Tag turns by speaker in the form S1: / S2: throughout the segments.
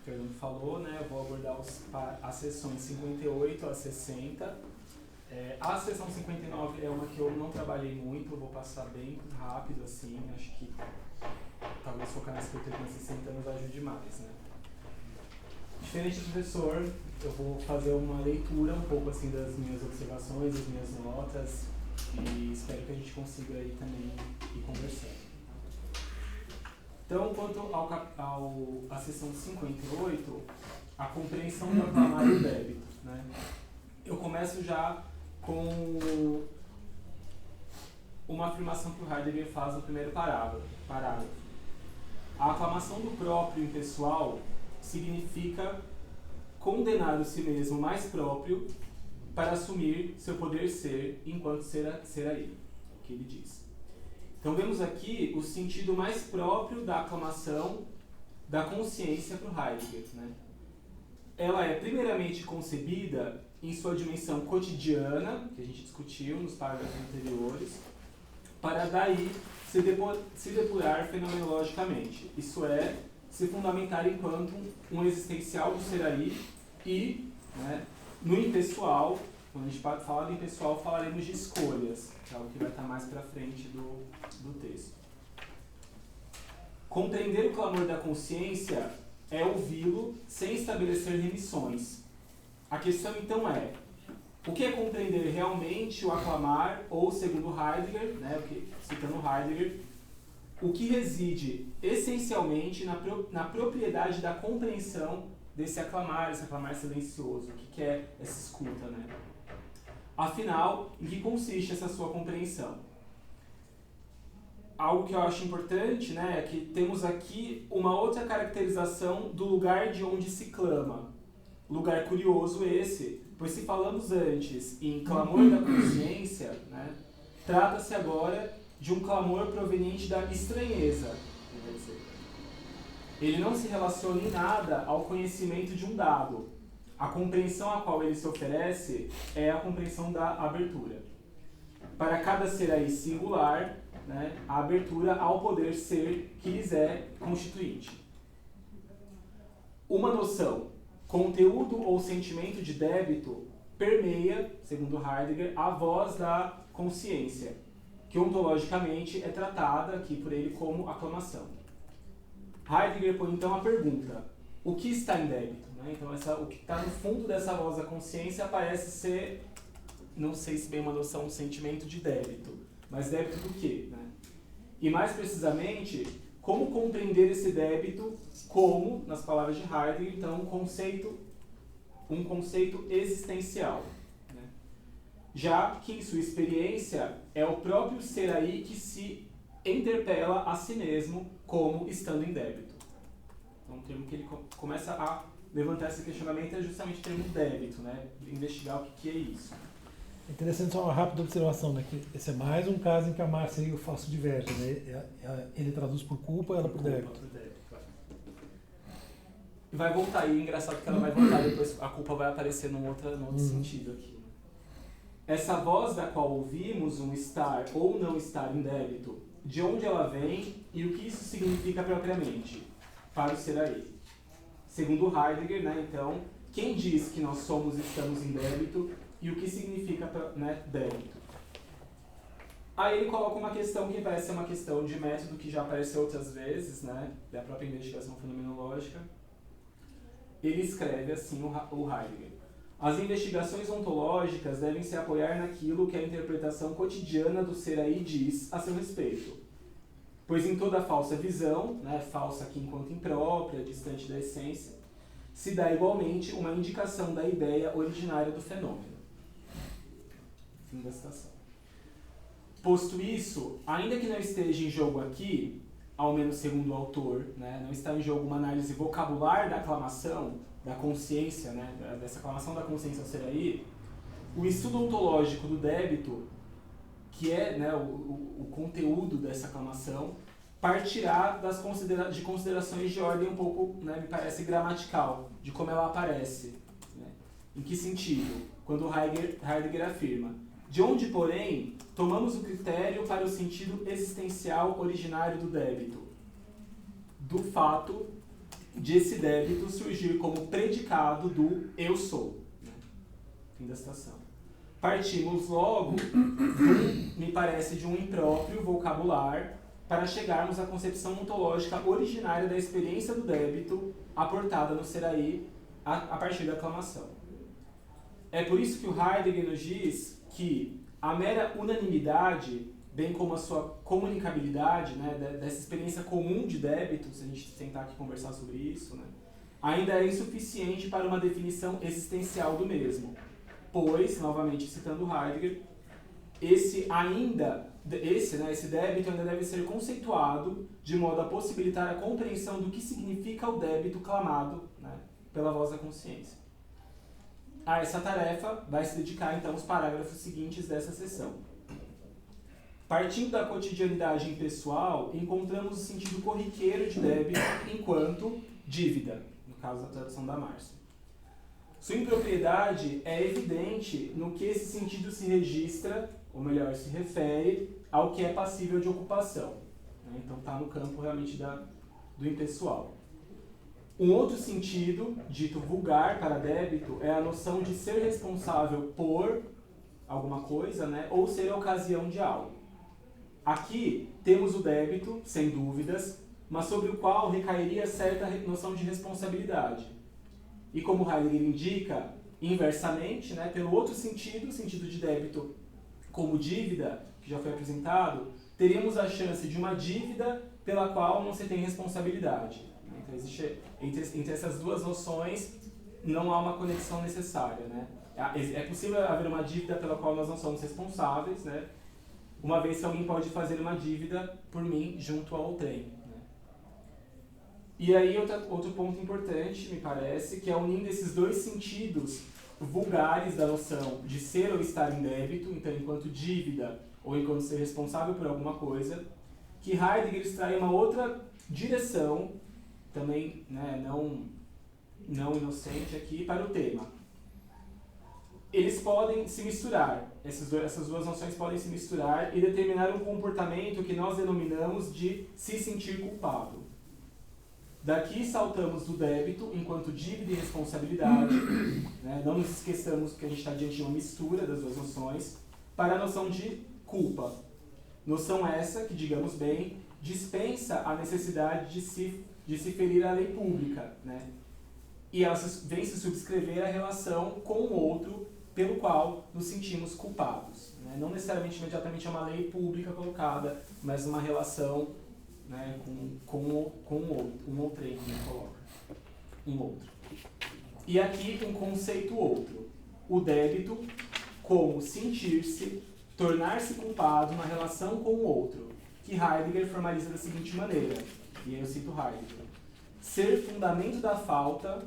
S1: Fernando falou, né? Eu vou abordar as sessões 58 a 60. A sessão 59 é uma que eu não trabalhei muito, eu vou passar bem rápido, assim, acho que talvez focar nessa 58 e 60 nos ajude mais, né? Diferente do professor, eu vou fazer uma leitura um pouco assim das minhas observações, das minhas notas, e espero que a gente consiga aí também ir conversando. Então, quanto à sessão 58, a compreensão do aclamar e do débito, né? Eu começo já com uma afirmação que o Heidegger faz no primeiro parágrafo. A aclamação do próprio impessoal significa condenar o si mesmo mais próprio para assumir seu poder ser enquanto será ele, o que ele diz. Então vemos aqui o sentido mais próprio da aclamação da consciência para o Heidegger, né? Ela é primeiramente concebida em sua dimensão cotidiana, que a gente discutiu nos parágrafos anteriores, para daí se depurar fenomenologicamente, isso é, se fundamentar enquanto um existencial do ser aí e, né, no impessoal, quando a gente fala do impessoal, falaremos de escolhas, que é algo que vai estar mais para frente do texto. Compreender o clamor da consciência é ouvi-lo sem estabelecer remissões. A questão então é, o que é compreender realmente o aclamar, ou segundo Heidegger, né, citando Heidegger, o que reside essencialmente na propriedade da compreensão desse aclamar silencioso, o que é essa escuta, né? Afinal, em que consiste essa sua compreensão? Algo que eu acho importante, né, é que temos aqui uma outra caracterização do lugar de onde se clama. Lugar curioso esse, pois se falamos antes em clamor da consciência, né, trata-se agora de um clamor proveniente da estranheza. Quer dizer, ele não se relaciona em nada ao conhecimento de um dado. A compreensão a qual ele se oferece é a compreensão da abertura. Para cada ser aí singular, né, a abertura ao poder ser que lhes é constituinte. Uma noção, conteúdo ou sentimento de débito, permeia, segundo Heidegger, a voz da consciência, que ontologicamente é tratada aqui por ele como aclamação. Heidegger põe então a pergunta, o que está em débito? Né? Então o que está no fundo dessa voz da consciência parece ser, não sei se bem uma noção, um sentimento de débito, mas débito do quê? Né? E mais precisamente, como compreender esse débito como, nas palavras de Heidegger, então, um conceito existencial. Né? Já que em sua experiência é o próprio ser aí que se interpela a si mesmo como estando em débito. Então, um termo que ele começa a levantar esse questionamento é justamente o termo débito, né? Investigar o que é isso.
S2: É interessante só uma rápida observação, né? Que esse é mais um caso em que a Márcia e o falso divergem, né? Ele traduz por culpa, ela por débito.
S1: E vai voltar aí, engraçado que ela vai voltar, depois a culpa vai aparecer num outro sentido aqui. Essa voz da qual ouvimos um estar ou não estar em débito, de onde ela vem e o que isso significa propriamente, para o ser aí. Segundo Heidegger, né, então, quem diz que nós estamos em débito e o que significa, né, débito? Aí ele coloca uma questão que parece ser uma questão de método que já apareceu outras vezes, né, da própria investigação fenomenológica. Ele escreve assim, o Heidegger. As investigações ontológicas devem se apoiar naquilo que a interpretação cotidiana do ser aí diz a seu respeito. Pois em toda falsa visão, né, falsa aqui enquanto imprópria, distante da essência, se dá igualmente uma indicação da ideia originária do fenômeno. Fim da citação. Posto isso, ainda que não esteja em jogo aqui, ao menos segundo o autor, né, não está em jogo uma análise vocabular da aclamação, da consciência, né, dessa aclamação da consciência ao ser aí, o estudo ontológico do débito, que é, né, o conteúdo dessa aclamação, partirá de considerações de ordem um pouco, né, me parece, gramatical, de como ela aparece. Né? Em que sentido? Quando Heidegger afirma, de onde, porém, tomamos o critério para o sentido existencial originário do débito? Do fato de esse débito surgir como predicado do eu sou. Né? Fim da citação. Partimos logo, me parece, de um impróprio vocabular para chegarmos à concepção ontológica originária da experiência do débito aportada no Seraí a partir da aclamação. É por isso que o Heidegger nos diz que a mera unanimidade, bem como a sua comunicabilidade, né, dessa experiência comum de débito, se a gente tentar aqui conversar sobre isso, né, ainda é insuficiente para uma definição existencial do mesmo. Pois, novamente citando Heidegger, esse débito ainda deve ser conceituado de modo a possibilitar a compreensão do que significa o débito clamado, né, pela voz da consciência. A essa tarefa vai se dedicar então os parágrafos seguintes dessa seção. Partindo da cotidianidade impessoal, encontramos o sentido corriqueiro de débito enquanto dívida, no caso da tradução da Márcia. Sua impropriedade é evidente no que esse sentido se registra, ou melhor, se refere ao que é passível de ocupação. Né? Então está no campo realmente do impessoal. Um outro sentido, dito vulgar para débito, é a noção de ser responsável por alguma coisa, né? Ou ser a ocasião de algo. Aqui temos o débito, sem dúvidas, mas sobre o qual recairia certa noção de responsabilidade. E como Heidegger indica, inversamente, né, pelo outro sentido, o sentido de débito como dívida, que já foi apresentado, teríamos a chance de uma dívida pela qual não se tem responsabilidade. Então, existe, entre essas duas noções, não há uma conexão necessária. Né? É possível haver uma dívida pela qual nós não somos responsáveis, né? Uma vez que alguém pode fazer uma dívida por mim junto ao trem. E aí, outro ponto importante, me parece, que é unindo esses dois sentidos vulgares da noção de ser ou estar em débito, então enquanto dívida ou enquanto ser responsável por alguma coisa, que Heidegger extrai uma outra direção, também, né, não inocente aqui, para o tema. Eles podem se misturar, essas duas noções podem se misturar e determinar um comportamento que nós denominamos de se sentir culpado. Daqui saltamos do débito enquanto dívida e responsabilidade, né? Não nos esqueçamos que a gente está diante de uma mistura das duas noções, para a noção de culpa. Noção essa que, digamos bem, dispensa a necessidade de se ferir a lei pública, né? E ela vem se subscrever a relação com o outro pelo qual nos sentimos culpados. Né? Não necessariamente imediatamente é uma lei pública colocada, mas uma relação, né, com um outro, que coloca. Um outro. E aqui um conceito outro. O débito como sentir-se, tornar-se culpado na relação com o outro, que Heidegger formaliza da seguinte maneira, e aí eu cito Heidegger: ser fundamento da falta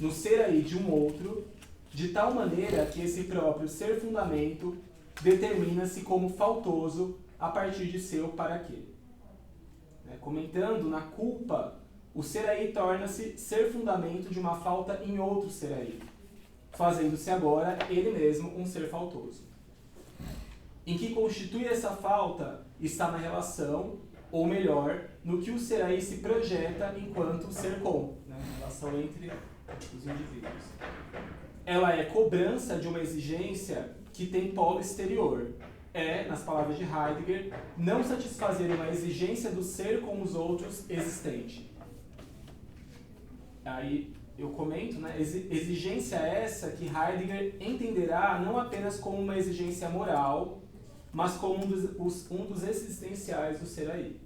S1: no ser aí de um outro, de tal maneira que esse próprio ser fundamento determina-se como faltoso a partir de seu para quê. Comentando na culpa, o ser aí torna-se ser fundamento de uma falta em outro ser aí, fazendo-se agora ele mesmo um ser faltoso. Em que constitui essa falta está na relação, ou melhor, no que o ser aí se projeta enquanto ser com, né? Relação entre os indivíduos. Ela é cobrança de uma exigência que tem polo exterior. É, nas palavras de Heidegger, não satisfazer uma exigência do ser com os outros existente. Aí eu comento, né, exigência essa que Heidegger entenderá não apenas como uma exigência moral, mas como um dos existenciais do ser aí.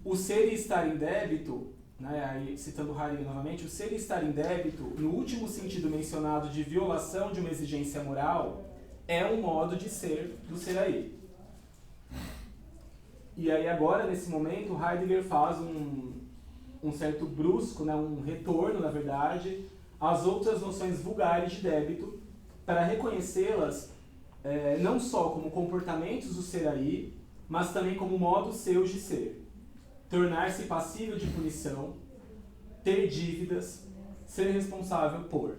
S1: O ser e estar em débito, né, aí, citando Heidegger novamente, o ser e estar em débito, no último sentido mencionado de violação de uma exigência moral, é um modo de ser do ser aí. E aí agora, nesse momento, Heidegger faz um certo brusco, né, um retorno, na verdade, às outras noções vulgares de débito, para reconhecê-las não só como comportamentos do ser aí, mas também como modos seus de ser. Tornar-se passível de punição, ter dívidas, ser responsável por.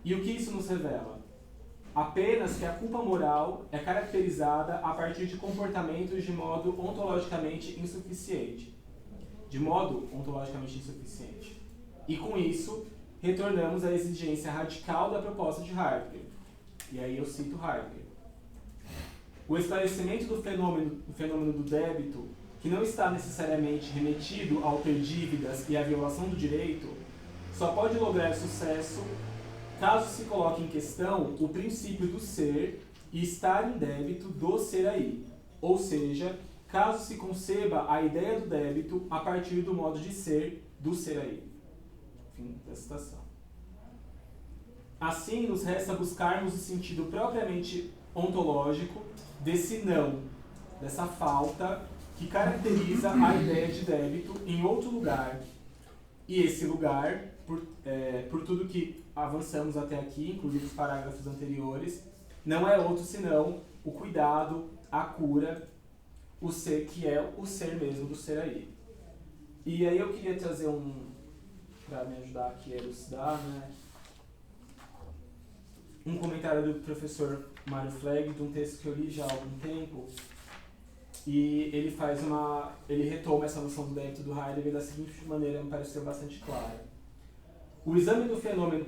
S1: E o que isso nos revela? Apenas que a culpa moral é caracterizada a partir de comportamentos de modo ontologicamente insuficiente. de modo ontologicamente insuficiente. E com isso, retornamos à exigência radical da proposta de Heidegger. E aí eu cito Heidegger. O esclarecimento do fenômeno do débito, que não está necessariamente remetido ao ter dívidas e à violação do direito, só pode lograr sucesso caso se coloque em questão o princípio do ser e estar em débito do ser aí, ou seja, caso se conceba a ideia do débito a partir do modo de ser do ser aí. Fim da citação. Assim, nos resta buscarmos o sentido propriamente ontológico desse não, dessa falta que caracteriza a ideia de débito em outro lugar. E esse lugar, por tudo que avançamos até aqui, inclusive os parágrafos anteriores, não é outro senão o cuidado, a cura, o ser que é o ser mesmo do ser aí. E aí eu queria trazer para me ajudar aqui a elucidar, né, um comentário do professor Mário Flegg, de um texto que eu li já há algum tempo, e ele retoma essa noção do débito do Heidegger da seguinte maneira, me pareceu bastante clara. O exame do fenômeno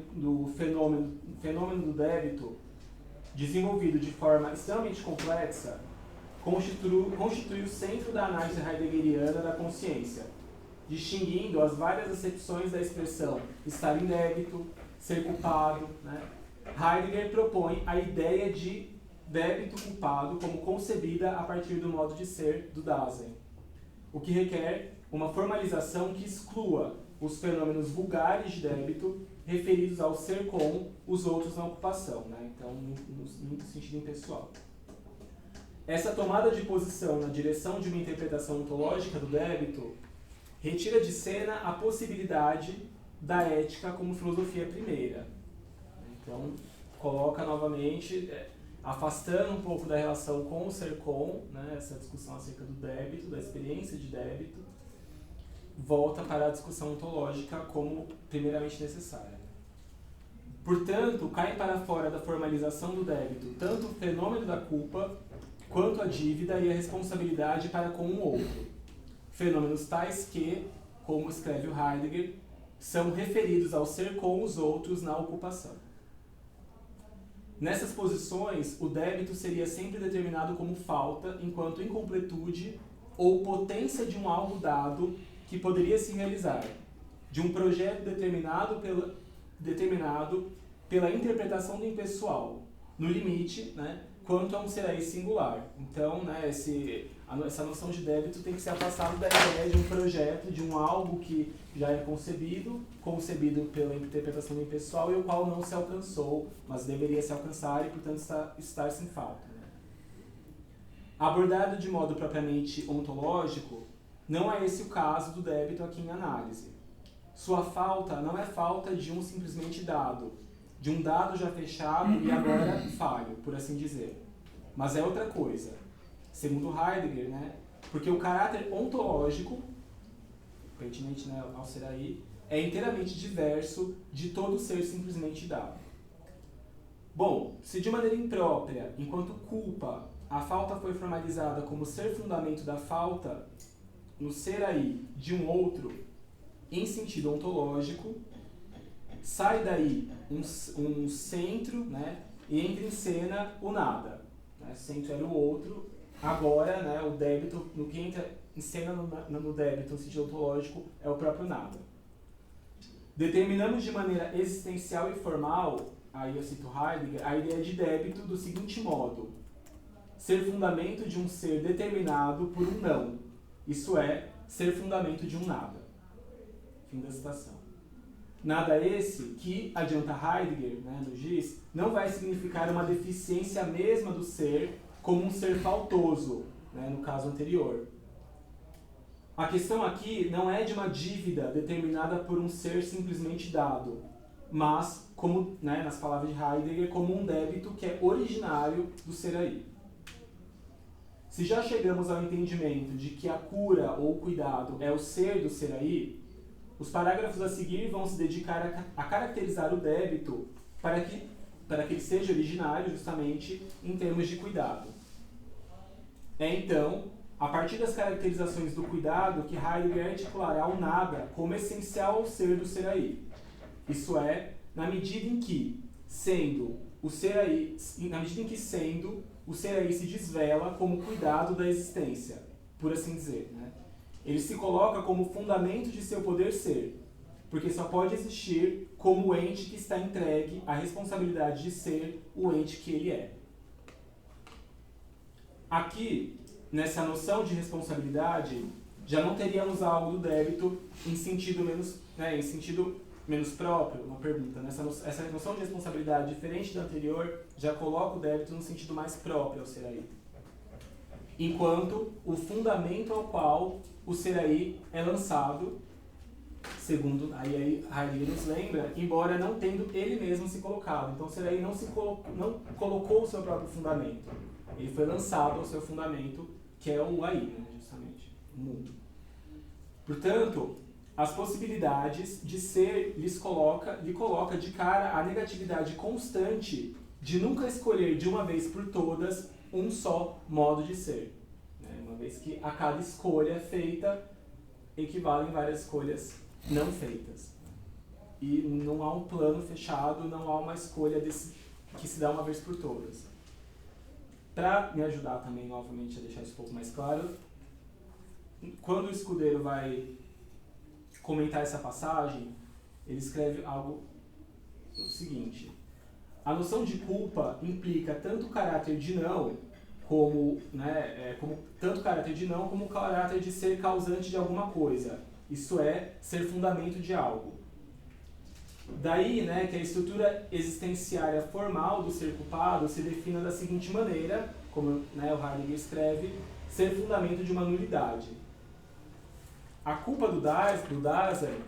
S1: do débito, desenvolvido de forma extremamente complexa, constitui o centro da análise heideggeriana da consciência, distinguindo as várias acepções da expressão estar em débito, ser culpado, né? Heidegger propõe a ideia de débito culpado como concebida a partir do modo de ser do Dasein, o que requer uma formalização que exclua os fenômenos vulgares de débito referidos ao ser com os outros na ocupação, né? Então, no sentido impessoal. Essa tomada de posição na direção de uma interpretação ontológica do débito retira de cena a possibilidade da ética como filosofia primeira. Então, coloca novamente, afastando um pouco da relação com o ser com, né, essa discussão acerca do débito, da experiência de débito, volta para a discussão ontológica como primeiramente necessária. Portanto, cai para fora da formalização do débito tanto o fenômeno da culpa, quanto a dívida e a responsabilidade para com o outro. Fenômenos tais que, como escreve o Heidegger, são referidos ao ser com os outros na ocupação. Nessas posições, o débito seria sempre determinado como falta, enquanto incompletude ou potência de um algo dado que poderia se realizar, de um projeto determinado pela interpretação do impessoal, no limite, né, quanto a um ser aí singular. Então, né, essa noção de débito tem que ser afastada da ideia de um projeto, de um algo que já é concebido pela interpretação do impessoal e o qual não se alcançou, mas deveria se alcançar e, portanto, estar sem falta. Né? Abordado de modo propriamente ontológico, não é esse o caso do débito aqui em análise. Sua falta não é falta de um simplesmente dado, de um dado já fechado e agora falho, por assim dizer. Mas é outra coisa, segundo Heidegger, né? Porque o caráter ontológico, pertinente, né, ao ser aí, é inteiramente diverso de todo ser simplesmente dado. Bom, se de maneira imprópria, enquanto culpa, a falta foi formalizada como ser fundamento da falta, no ser aí de um outro, em sentido ontológico, sai daí um centro, né, e entra em cena o nada. Né? Centro era o outro, agora, né, o débito, no que entra em cena no débito, no sentido ontológico, é o próprio nada. Determinamos de maneira existencial e formal, aí eu cito Heidegger, a ideia de débito do seguinte modo: ser fundamento de um ser determinado por um não, isso é, ser fundamento de um nada. Fim da citação. Nada esse que, adianta Heidegger, né, nos diz, não vai significar uma deficiência mesma do ser como um ser faltoso, né, no caso anterior. A questão aqui não é de uma dívida determinada por um ser simplesmente dado, mas, como, né, nas palavras de Heidegger, como um débito que é originário do ser aí. Se já chegamos ao entendimento de que a cura ou o cuidado é o ser do ser aí, os parágrafos a seguir vão se dedicar a caracterizar o débito para que ele seja originário justamente em termos de cuidado. É então, a partir das caracterizações do cuidado que Heidegger articulará o nada como essencial ao ser do ser aí. Isso é, na medida em que, sendo, o ser aí se desvela como cuidado da existência, por assim dizer, né? Ele se coloca como fundamento de seu poder ser, porque só pode existir como o ente que está entregue à responsabilidade de ser o ente que ele é. Aqui, nessa noção de responsabilidade, já não teríamos algo do débito em sentido menos próprio, uma pergunta. Essa noção de responsabilidade, diferente da anterior, já coloca o débito no sentido mais próprio ao ser aí. Enquanto o fundamento ao qual o ser aí é lançado, segundo aí Heidegger nos lembra, embora não tendo ele mesmo se colocado. Então o ser aí não colocou o seu próprio fundamento. Ele foi lançado ao seu fundamento, que é o aí, né, justamente, o mundo. Portanto, as possibilidades de ser lhe coloca de cara a negatividade constante de nunca escolher de uma vez por todas um só modo de ser. Né? Uma vez que a cada escolha feita equivalem várias escolhas não feitas. E não há um plano fechado, não há uma escolha que se dá uma vez por todas. Para me ajudar também, novamente, a deixar isso um pouco mais claro, quando o Escudeiro vai comentar essa passagem, ele escreve algo o seguinte: a noção de culpa implica tanto o caráter de não como o caráter de ser causante de alguma coisa, isso é, ser fundamento de algo. Daí, né, que a estrutura existenciária formal do ser culpado se defina da seguinte maneira, como, né, o Heidegger escreve, ser fundamento de uma nulidade. A culpa do Dasein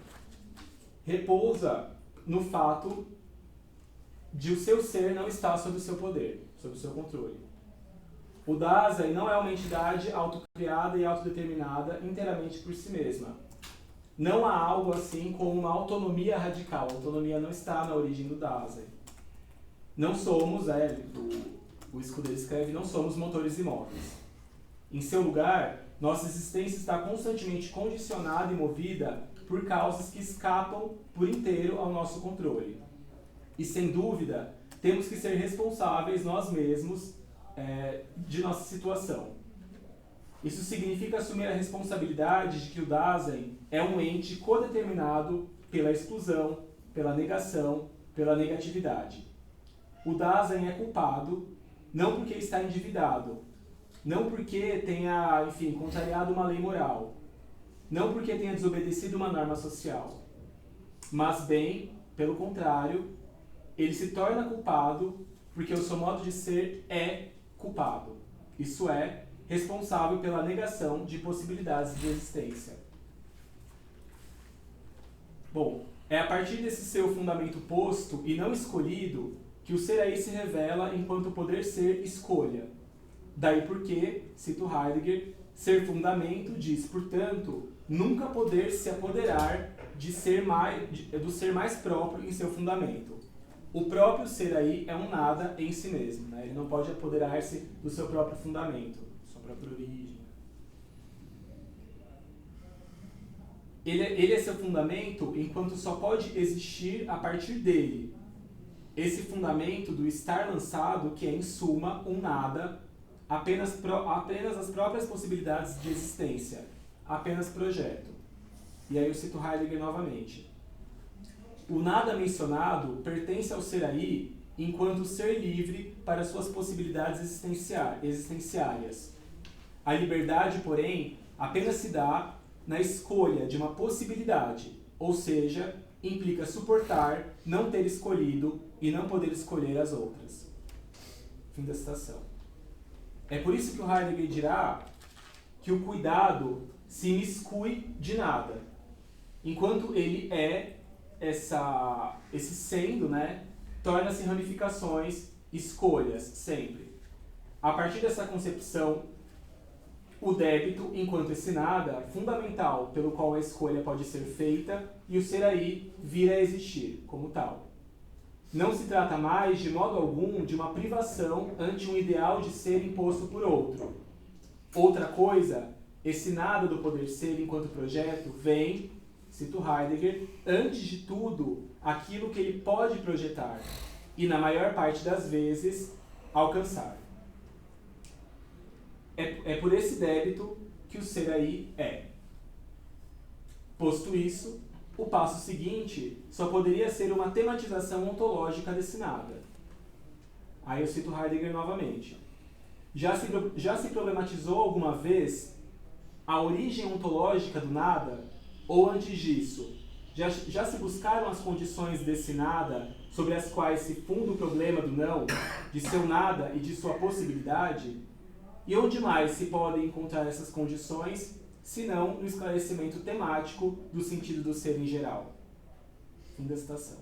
S1: repousa no fato de o seu ser não estar sob o seu poder, sob o seu controle. O Dasein não é uma entidade autocriada e autodeterminada inteiramente por si mesma. Não há algo assim como uma autonomia radical. A autonomia não está na origem do Dasein. Não somos, o Escudeiro escreve, não somos motores imóveis. Em seu lugar, nossa existência está constantemente condicionada e movida por causas que escapam por inteiro ao nosso controle. E, sem dúvida, temos que ser responsáveis nós mesmos de nossa situação. Isso significa assumir a responsabilidade de que o Dasein é um ente codeterminado pela exclusão, pela negação, pela negatividade. O Dasein é culpado não porque está endividado, não porque tenha, contrariado uma lei moral, não porque tenha desobedecido uma norma social, mas bem, pelo contrário, ele se torna culpado porque o seu modo de ser é culpado. Isso é, responsável pela negação de possibilidades de existência. Bom, é a partir desse seu fundamento posto e não escolhido que o ser aí se revela enquanto poder ser escolha. Daí porque, cito Heidegger, ser fundamento diz, portanto, nunca poder se apoderar do ser mais próprio em seu fundamento. O próprio ser aí é um nada em si mesmo, né? Ele não pode apoderar-se do seu próprio fundamento, sua própria origem. Ele é seu fundamento enquanto só pode existir a partir dele. Esse fundamento do estar lançado, que é em suma um nada, apenas as próprias possibilidades de existência, apenas projeto. E aí eu cito Heidegger novamente. O nada mencionado pertence ao ser aí enquanto ser livre para suas possibilidades existenciárias. A liberdade, porém, apenas se dá na escolha de uma possibilidade, ou seja, implica suportar, não ter escolhido e não poder escolher as outras. Fim da citação. É por isso que o Heidegger dirá que o cuidado se imiscui de nada, enquanto ele é esse sendo, né, torna-se ramificações, escolhas, sempre. A partir dessa concepção, o débito, enquanto esse nada, fundamental pelo qual a escolha pode ser feita, e o ser aí vir a existir, como tal. Não se trata mais, de modo algum, de uma privação ante um ideal de ser imposto por outro. Outra coisa, esse nada do poder ser enquanto projeto vem, cito Heidegger, antes de tudo, aquilo que ele pode projetar e, na maior parte das vezes, alcançar. É por esse débito que o ser aí é. Posto isso, o passo seguinte só poderia ser uma tematização ontológica desse nada. Aí eu cito Heidegger novamente. Já se problematizou alguma vez a origem ontológica do nada? Ou antes disso, já se buscaram as condições desse nada sobre as quais se funda o problema do não, de seu nada e de sua possibilidade? E onde mais se podem encontrar essas condições, se não no esclarecimento temático do sentido do ser em geral? Fim da citação.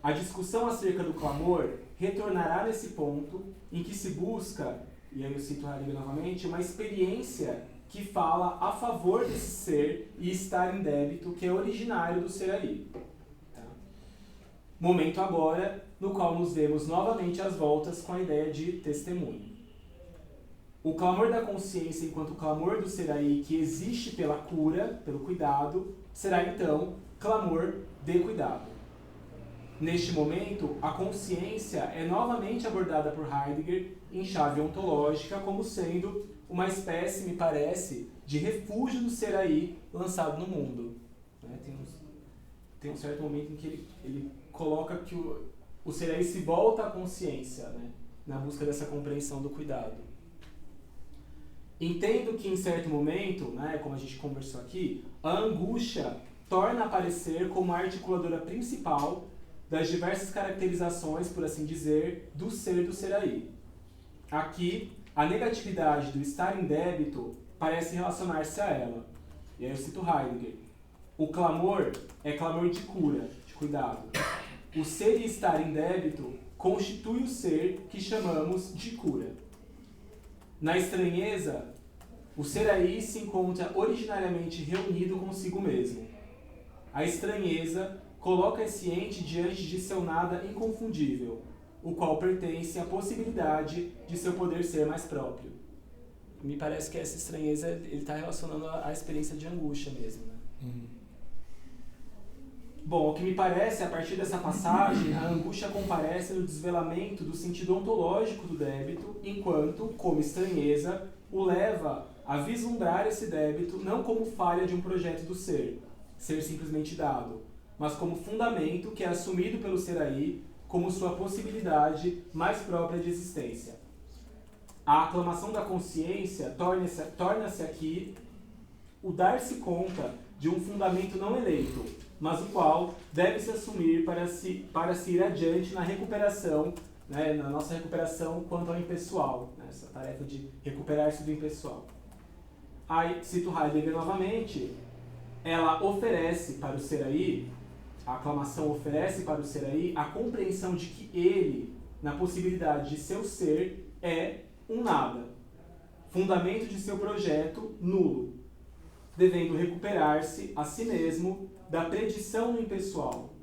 S1: A discussão acerca do clamor retornará nesse ponto em que se busca, e aí eu cito Heidegger novamente, uma experiência que fala a favor desse ser e estar em débito que é originário do ser aí. Tá? Momento agora no qual nos vemos novamente às voltas com a ideia de testemunho. O clamor da consciência enquanto clamor do ser aí que existe pela cura, pelo cuidado, será então clamor de cuidado. Neste momento, a consciência é novamente abordada por Heidegger em chave ontológica como sendo uma espécie, me parece, de refúgio do ser aí lançado no mundo. Né? Tem um certo momento em que ele coloca que o ser aí se volta à consciência, né? Na busca dessa compreensão do cuidado. Entendo que em certo momento, né, como a gente conversou aqui, a angústia torna a aparecer como a articuladora principal das diversas caracterizações, por assim dizer, do ser aí. Aqui, a negatividade do estar em débito parece relacionar-se a ela. E aí eu cito Heidegger. O clamor é clamor de cura, de cuidado. O ser e estar em débito constitui o ser que chamamos de cura. Na estranheza, o ser aí se encontra originariamente reunido consigo mesmo. A estranheza coloca esse ente diante de seu nada inconfundível, o qual pertence à possibilidade de seu poder ser mais próprio. Me parece que essa estranheza ele está relacionando à experiência de angústia mesmo. Né? Bom, o que me parece, a partir dessa passagem, a angústia comparece no desvelamento do sentido ontológico do débito, enquanto, como estranheza, o leva a vislumbrar esse débito não como falha de um projeto do ser simplesmente dado, mas como fundamento que é assumido pelo ser aí como sua possibilidade mais própria de existência. A aclamação da consciência torna-se aqui o dar-se conta de um fundamento não eleito, mas o qual deve se assumir para se ir adiante na recuperação, né, na nossa recuperação quanto ao impessoal, né, essa tarefa de recuperar-se do impessoal. Aí, cito Heidegger novamente, ela oferece para o ser aí, a aclamação oferece para o ser aí a compreensão de que ele, na possibilidade de seu ser, é um nada, fundamento de seu projeto nulo, devendo recuperar-se a si mesmo da perdição no impessoal,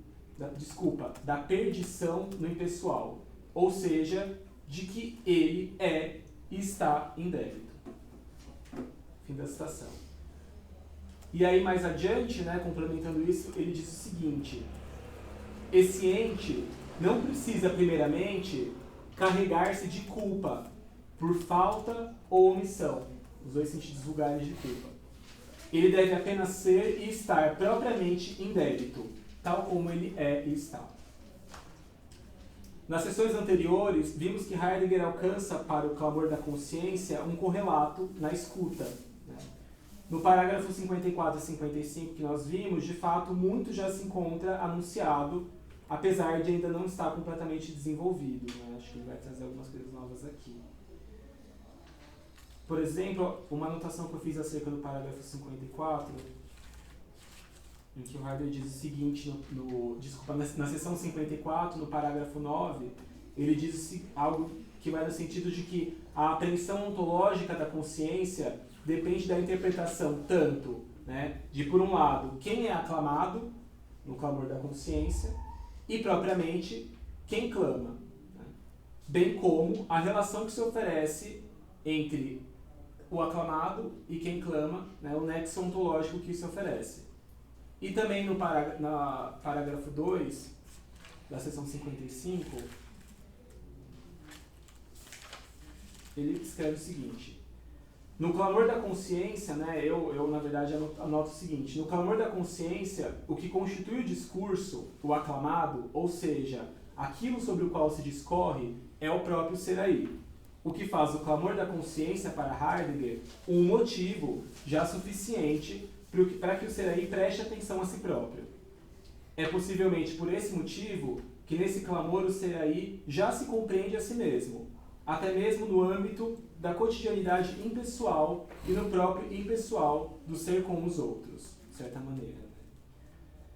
S1: da perdição no impessoal, ou seja, de que ele é e está em débito. Fim da citação. E aí mais adiante, né, complementando isso, ele diz o seguinte: esse ente não precisa primeiramente carregar-se de culpa por falta ou omissão, os dois sentidos vulgares de culpa. Ele deve apenas ser e estar propriamente em débito, tal como ele é e está. Nas sessões anteriores, vimos que Heidegger alcança para o clamor da consciência um correlato na escuta. Né? No parágrafo 54 e 55 que nós vimos, de fato, muito já se encontra anunciado, apesar de ainda não estar completamente desenvolvido. Né? Acho que ele vai trazer algumas coisas novas aqui. Por exemplo, uma anotação que eu fiz acerca do parágrafo 54, em que o Heidegger diz o seguinte, na seção 54, no parágrafo 9, ele diz algo que vai no sentido de que a apreensão ontológica da consciência depende da interpretação tanto, né, de, por um lado, quem é aclamado no clamor da consciência e, propriamente, quem clama, né, bem como a relação que se oferece entre o aclamado e quem clama, né, o nexo ontológico que isso oferece. E também no parágrafo 2 da seção 55, ele escreve o seguinte: no clamor da consciência, né, eu na verdade anoto o seguinte: no clamor da consciência, o que constitui o discurso, o aclamado, ou seja, aquilo sobre o qual se discorre, é o próprio ser aí. O que faz o clamor da consciência para Heidegger um motivo já suficiente para que o ser aí preste atenção a si próprio. É possivelmente por esse motivo que nesse clamor o ser aí já se compreende a si mesmo, até mesmo no âmbito da cotidianidade impessoal e no próprio impessoal do ser com os outros, de certa maneira.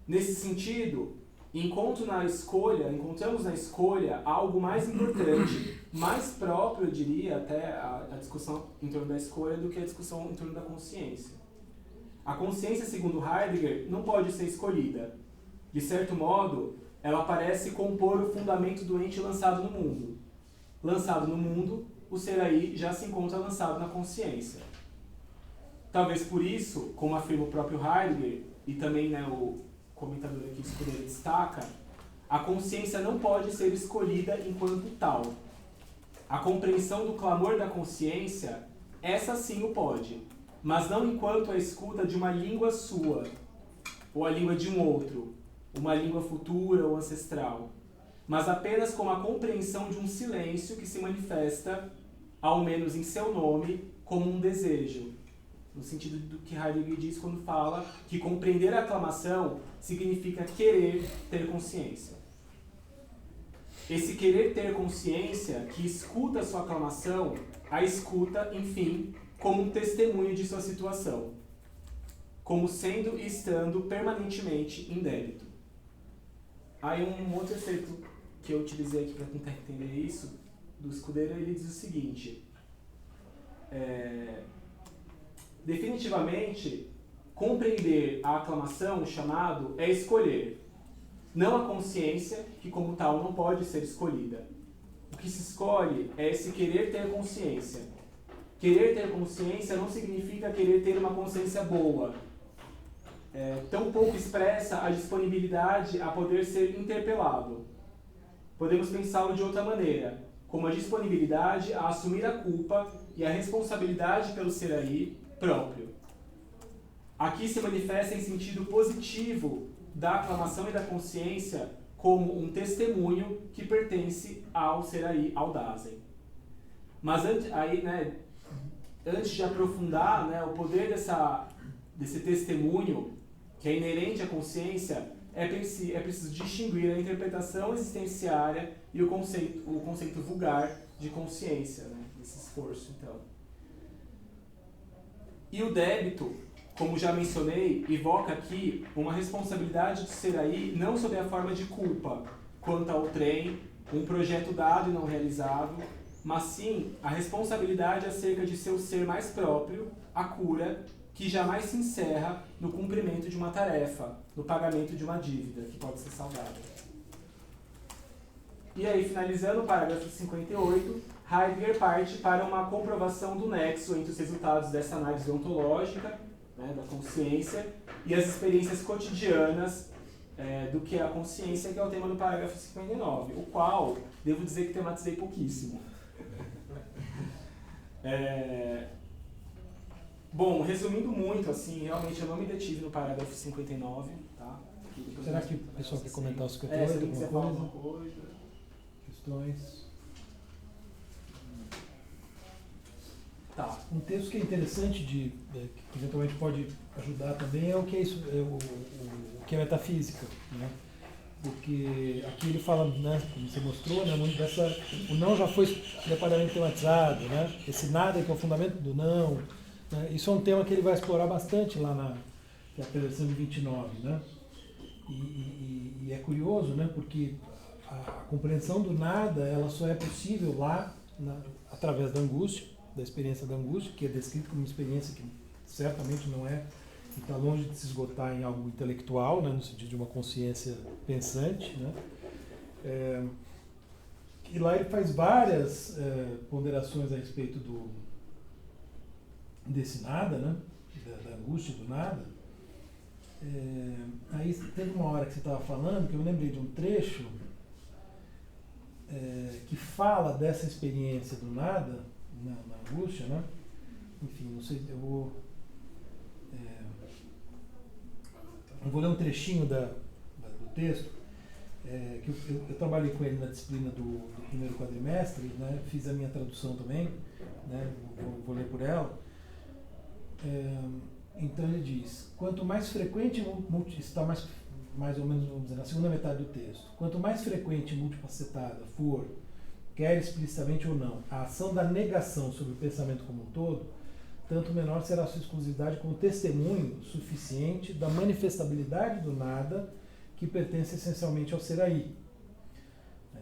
S1: Nesse sentido, encontramos na escolha algo mais importante, mais próprio, eu diria, até a discussão em torno da escolha do que a discussão em torno da consciência. A consciência, segundo Heidegger, não pode ser escolhida. De certo modo, ela parece compor o fundamento do ente lançado no mundo. Lançado no mundo, o ser aí já se encontra lançado na consciência. Talvez por isso, como afirma o próprio Heidegger, e também, né, o comentador aqui Scudery destaca, a consciência não pode ser escolhida enquanto tal. A compreensão do clamor da consciência, essa sim o pode, mas não enquanto a escuta de uma língua sua, ou a língua de um outro, uma língua futura ou ancestral, mas apenas como a compreensão de um silêncio que se manifesta, ao menos em seu nome, como um desejo. No sentido do que Heidegger diz quando fala que compreender a aclamação significa querer ter consciência. Esse querer ter consciência que escuta a sua aclamação, a escuta, enfim, como um testemunho de sua situação, como sendo e estando permanentemente em débito. Aí um outro excerto que eu utilizei aqui para tentar entender isso, do Scudery, ele diz o seguinte: definitivamente, compreender a aclamação, o chamado, é escolher, não a consciência, que como tal não pode ser escolhida. O que se escolhe é esse querer ter consciência. Querer ter consciência não significa querer ter uma consciência boa. Tão pouco expressa a disponibilidade a poder ser interpelado. Podemos pensá-lo de outra maneira, como a disponibilidade a assumir a culpa e a responsabilidade pelo ser aí próprio. Aqui se manifesta em sentido positivo da aclamação e da consciência como um testemunho que pertence ao ser aí, ao Dasein. Mas antes de aprofundar, né, o poder desse testemunho que é inerente à consciência, é preciso distinguir a interpretação existenciária e o conceito vulgar de consciência, né, desse esforço, então. E o débito, como já mencionei, evoca aqui uma responsabilidade de ser aí não sob a forma de culpa quanto ao trem, um projeto dado e não realizado, mas sim a responsabilidade acerca de seu ser mais próprio, a cura, que jamais se encerra no cumprimento de uma tarefa, no pagamento de uma dívida, que pode ser saldada. E aí, finalizando o parágrafo 58, Heidegger parte para uma comprovação do nexo entre os resultados dessa análise ontológica, né, da consciência, e as experiências cotidianas do que é a consciência, que é o tema do parágrafo 59, o qual, devo dizer que tematizei pouquíssimo. Bom, resumindo muito, assim, realmente eu não me detive no parágrafo 59, tá?
S2: Será que o pessoal quer comentar os 58,
S1: se alguém quiser falar alguma coisa?
S2: Questões?
S1: Tá.
S2: Um texto que é interessante, que eventualmente pode ajudar também, é o que é isso, o que é metafísica, né? Porque aqui ele fala, né, como você mostrou, né, muito o não já foi preparadamente tematizado, né? Esse nada que é o fundamento do não, né? Isso é um tema que ele vai explorar bastante lá na Predação de 29, né? E é curioso, né, porque a compreensão do nada, ela só é possível lá através da angústia, da experiência da angústia, que é descrita como uma experiência que certamente não é, e está longe de se esgotar em algo intelectual, né, no sentido de uma consciência pensante, né? E lá ele faz várias ponderações a respeito desse nada, né? Da angústia do nada. Aí teve uma hora que você estava falando que eu lembrei de um trecho que fala dessa experiência do nada, na angústia, né? Enfim, não sei, eu vou ler um trechinho do texto, que eu trabalhei com ele na disciplina do primeiro quadrimestre, né? Fiz a minha tradução também, né? Vou ler por ela. Então ele diz: quanto mais frequente, está mais ou menos, vamos dizer, na segunda metade do texto, quanto mais frequente e multifacetada for, quer explicitamente ou não, a ação da negação sobre o pensamento como um todo, tanto menor será a sua exclusividade como testemunho suficiente da manifestabilidade do nada que pertence essencialmente ao ser aí.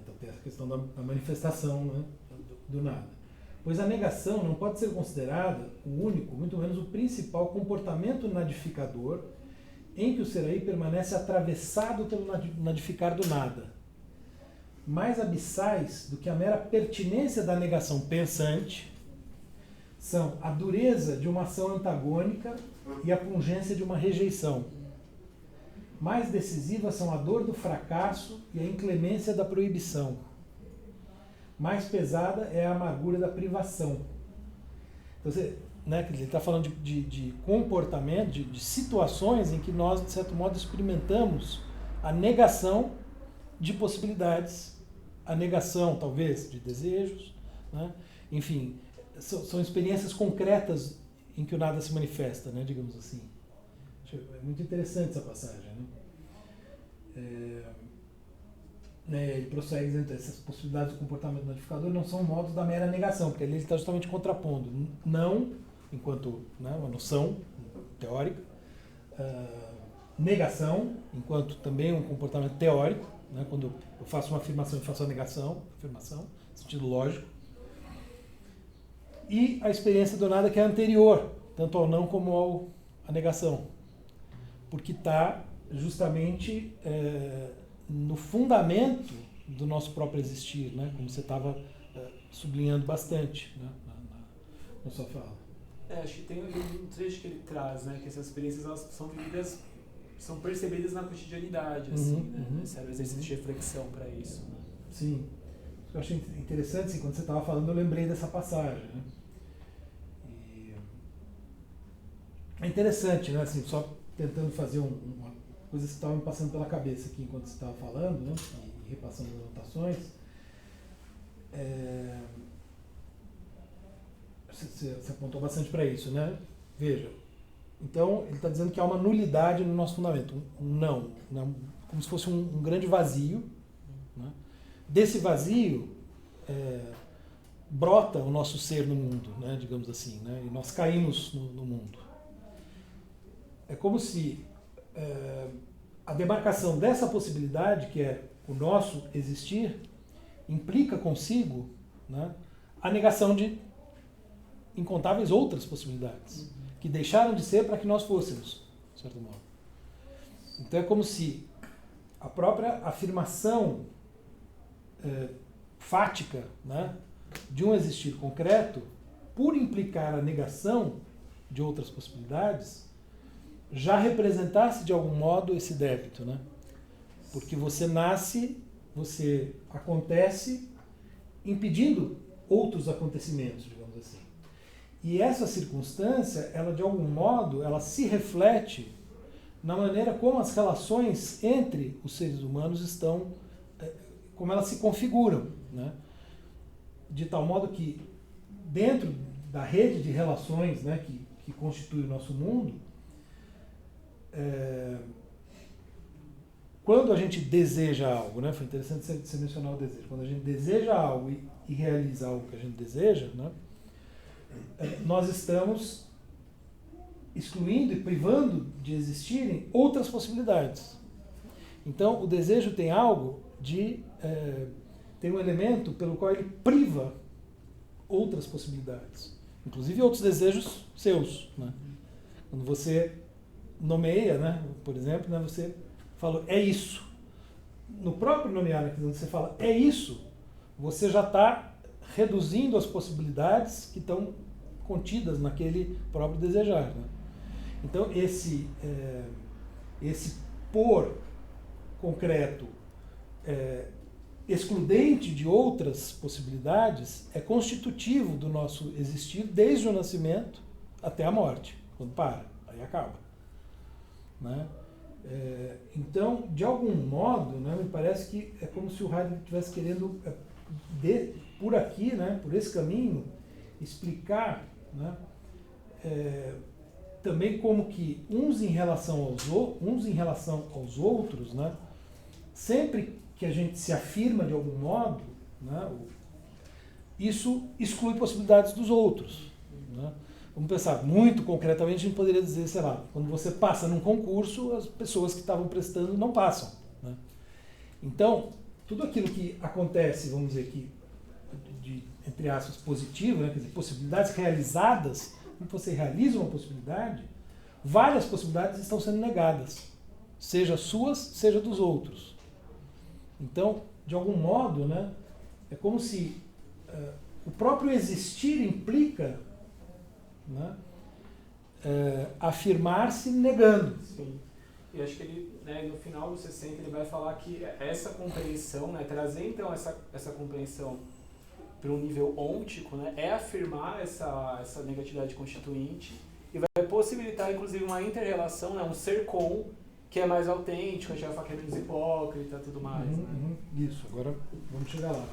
S2: Então tem essa questão da manifestação, né, do nada. Pois a negação não pode ser considerada o único, muito menos o principal comportamento nadificador em que o ser aí permanece atravessado pelo nadificar do nada. Mais abissais do que a mera pertinência da negação pensante são a dureza de uma ação antagônica e a pungência de uma rejeição. Mais decisivas são a dor do fracasso e a inclemência da proibição. Mais pesada é a amargura da privação. Então, ele está falando de comportamento, de situações em que nós, de certo modo, experimentamos a negação de possibilidades, a negação, talvez, de desejos, né? Enfim, são experiências concretas em que o nada se manifesta, né, digamos assim. É muito interessante essa passagem, né? Ele prossegue dizendo que essas possibilidades do comportamento nadificador não são modos da mera negação, porque ele está justamente contrapondo não enquanto, né, uma noção teórica, negação enquanto também um comportamento teórico, né, quando eu faço uma afirmação e faço a negação, afirmação, no sentido lógico, e a experiência do nada que é anterior, tanto ao não como à negação, porque está justamente no fundamento do nosso próprio existir, né? Como você estava sublinhando bastante, né? na sua fala.
S1: Acho que tem um trecho que ele traz, né? Que essas experiências elas são vividas, são percebidas na cotidianidade, assim, né? Serve exercício de reflexão para isso. Né?
S2: Sim. Eu achei interessante, assim, quando você estava falando, eu lembrei dessa passagem, né? E é interessante, né? Assim, só tentando fazer uma coisas que estavam me passando pela cabeça aqui enquanto você estava falando, né? E repassando as anotações. Você apontou bastante para isso, né? Veja, então ele está dizendo que há uma nulidade no nosso fundamento, um não, como se fosse um grande vazio, né? Desse vazio brota o nosso ser no mundo, né? Digamos assim, né? E nós caímos no mundo. É como se a demarcação dessa possibilidade, que é o nosso existir, implica consigo, né, a negação de incontáveis outras possibilidades, que deixaram de ser para que nós fôssemos, de certo modo. Então é como se a própria afirmação fática, né, de um existir concreto, por implicar a negação de outras possibilidades, já representasse de algum modo esse débito, né? Porque você nasce, você acontece impedindo outros acontecimentos, digamos assim. E essa circunstância, ela de algum modo, ela se reflete na maneira como as relações entre os seres humanos estão, como elas se configuram, né? De tal modo que dentro da rede de relações, né, que constitui o nosso mundo, quando a gente deseja algo, né? Foi interessante você mencionar o desejo. Quando a gente deseja algo e realiza algo que a gente deseja, né? Nós estamos excluindo e privando de existirem outras possibilidades. Então, o desejo tem algo tem um elemento pelo qual ele priva outras possibilidades, inclusive outros desejos seus, né? Quando você nomeia, né, por exemplo, né, você fala, é isso. No próprio nomear, né, quando você fala, é isso, você já está reduzindo as possibilidades que estão contidas naquele próprio desejar, né? Então, esse por concreto excludente de outras possibilidades é constitutivo do nosso existir desde o nascimento até a morte, quando para, aí acaba, né? Então, de algum modo, né, me parece que é como se o Heidegger estivesse querendo, por aqui, né, por esse caminho, explicar, né, também como que uns em relação aos outros, né, sempre que a gente se afirma de algum modo, né, isso exclui possibilidades dos outros, né? Vamos pensar, muito concretamente, a gente poderia dizer, sei lá, quando você passa num concurso, as pessoas que estavam prestando não passam, né? Então, tudo aquilo que acontece, vamos dizer que, entre aspas, positivo, né? Quer dizer, possibilidades realizadas, quando você realiza uma possibilidade, várias possibilidades estão sendo negadas, seja suas, seja dos outros. Então, de algum modo, né, é como se o próprio existir implica, né, afirmar-se negando.
S1: Sim. E acho que ele, né, no final do 60, ele vai falar que essa compreensão, né, trazer então essa compreensão para um nível ôntico, né, é afirmar essa negatividade constituinte e vai possibilitar, inclusive, uma inter-relação, né, um ser com, que é mais autêntico, a gente vai falar que é menos hípocrita e tudo mais.
S2: Isso, agora vamos chegar lá.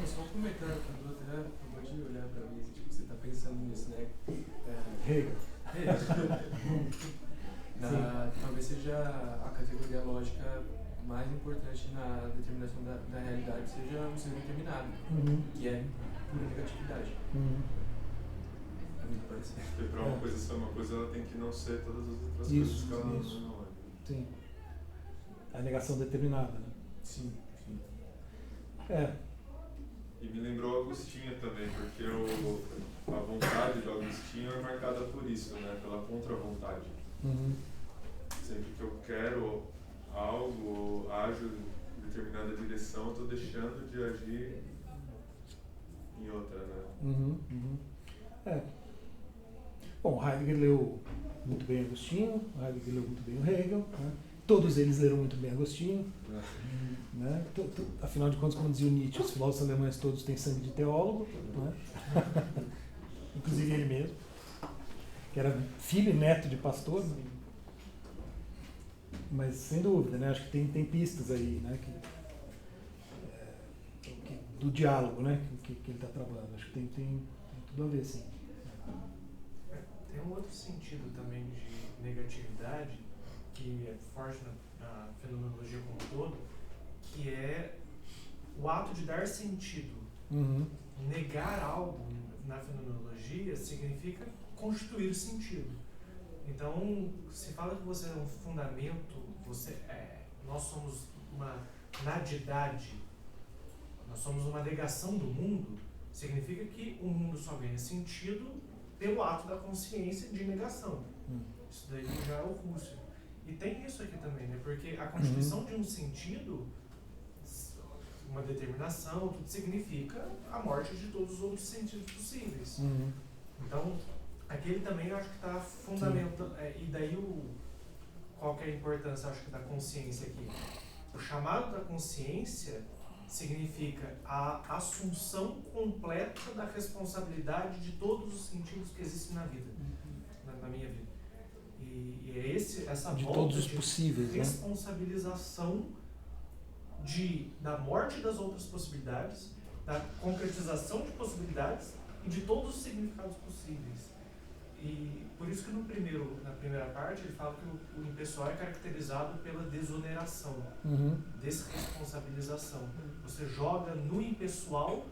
S3: Só comentando, até acabou de olhar para mim, tipo, você está pensando nisso, né?
S2: Hegel.
S3: Talvez seja a categoria lógica mais importante na determinação da realidade, seja um ser determinado, que é pura negatividade. É muito parecido.
S4: Porque para uma coisa ser uma coisa, ela tem que não ser todas as outras
S2: Isso,
S4: coisas que ela não é.
S2: Sim. A negação determinada, né?
S3: Sim.
S4: E me lembrou Agostinho também, porque a vontade do Agostinho é marcada por isso, né? Pela contra-vontade. Sempre que eu quero algo ou ajo em determinada direção, eu estou deixando de agir em outra, né?
S2: Bom, Heidegger leu muito bem Agostinho, Heidegger leu muito bem o Hegel, né? Todos eles leram muito bem Agostinho, né? Afinal de contas, como dizia o Nietzsche, os filósofos alemães todos têm sangue de teólogo, né? Inclusive ele mesmo, que era filho e neto de pastor, né? Mas sem dúvida, né? Acho que tem pistas aí, né? Do diálogo, né? Que ele está trabalhando. Acho que tem tudo a ver, sim.
S5: Tem um outro sentido também de negatividade que é forte na fenomenologia como um todo, que é o ato de dar sentido. Negar algo na fenomenologia significa constituir sentido. Então, se fala que você é um fundamento, nós somos uma nadidade, nós somos uma negação do mundo, significa que o mundo só ganha sentido pelo ato da consciência de negação. Isso daí já é o Husserl. E tem isso aqui também, né? Porque a constituição de um sentido, uma determinação, tudo significa a morte de todos os outros sentidos possíveis. Então, aqui ele também eu acho que está fundamentando. E daí qual que é a importância, acho que, da consciência aqui? O chamado da consciência significa a assunção completa da responsabilidade de todos os sentidos que existem na vida, na minha vida. E é essa
S2: de
S5: volta
S2: todos os possíveis,
S5: de responsabilização da morte das outras possibilidades, da concretização de possibilidades e de todos os significados possíveis. E por isso que na primeira parte ele fala que o impessoal é caracterizado pela desoneração, desresponsabilização. Você joga no impessoal,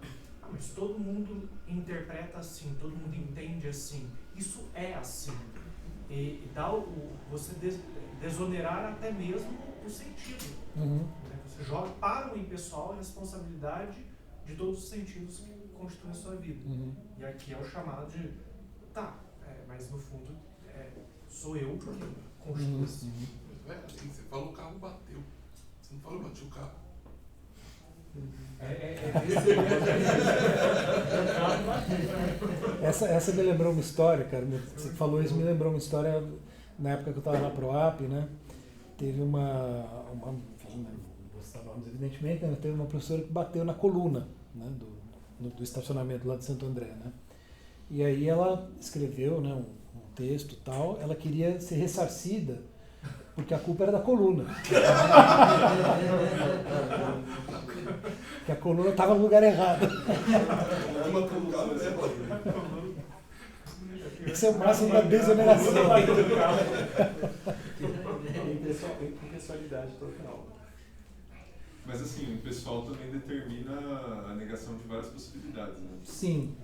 S5: mas todo mundo interpreta assim, todo mundo entende assim. Isso é assim. E dá você desonerar até mesmo o sentido. Você joga para o impessoal a responsabilidade de todos os sentidos que constituem a sua vida. E aqui é o chamado de mas no fundo sou eu que construo assim.
S6: Você falou o carro bateu. Você não falou bati o carro.
S2: Essa me lembrou uma história, cara. Você falou isso, me lembrou uma história na época que eu estava na PROAP, né? Teve enfim, né, não vou citar nomes evidentemente, né? Teve uma professora que bateu na coluna, né, do estacionamento lá de Santo André, né? E aí ela escreveu, né, um texto e tal, ela queria ser ressarcida porque a culpa era da coluna. Que a coluna estava no lugar errado. Esse é o máximo da desoneração.
S1: Impessoalidade total.
S4: Mas assim, o pessoal também determina a negação de várias possibilidades, né?
S2: Sim,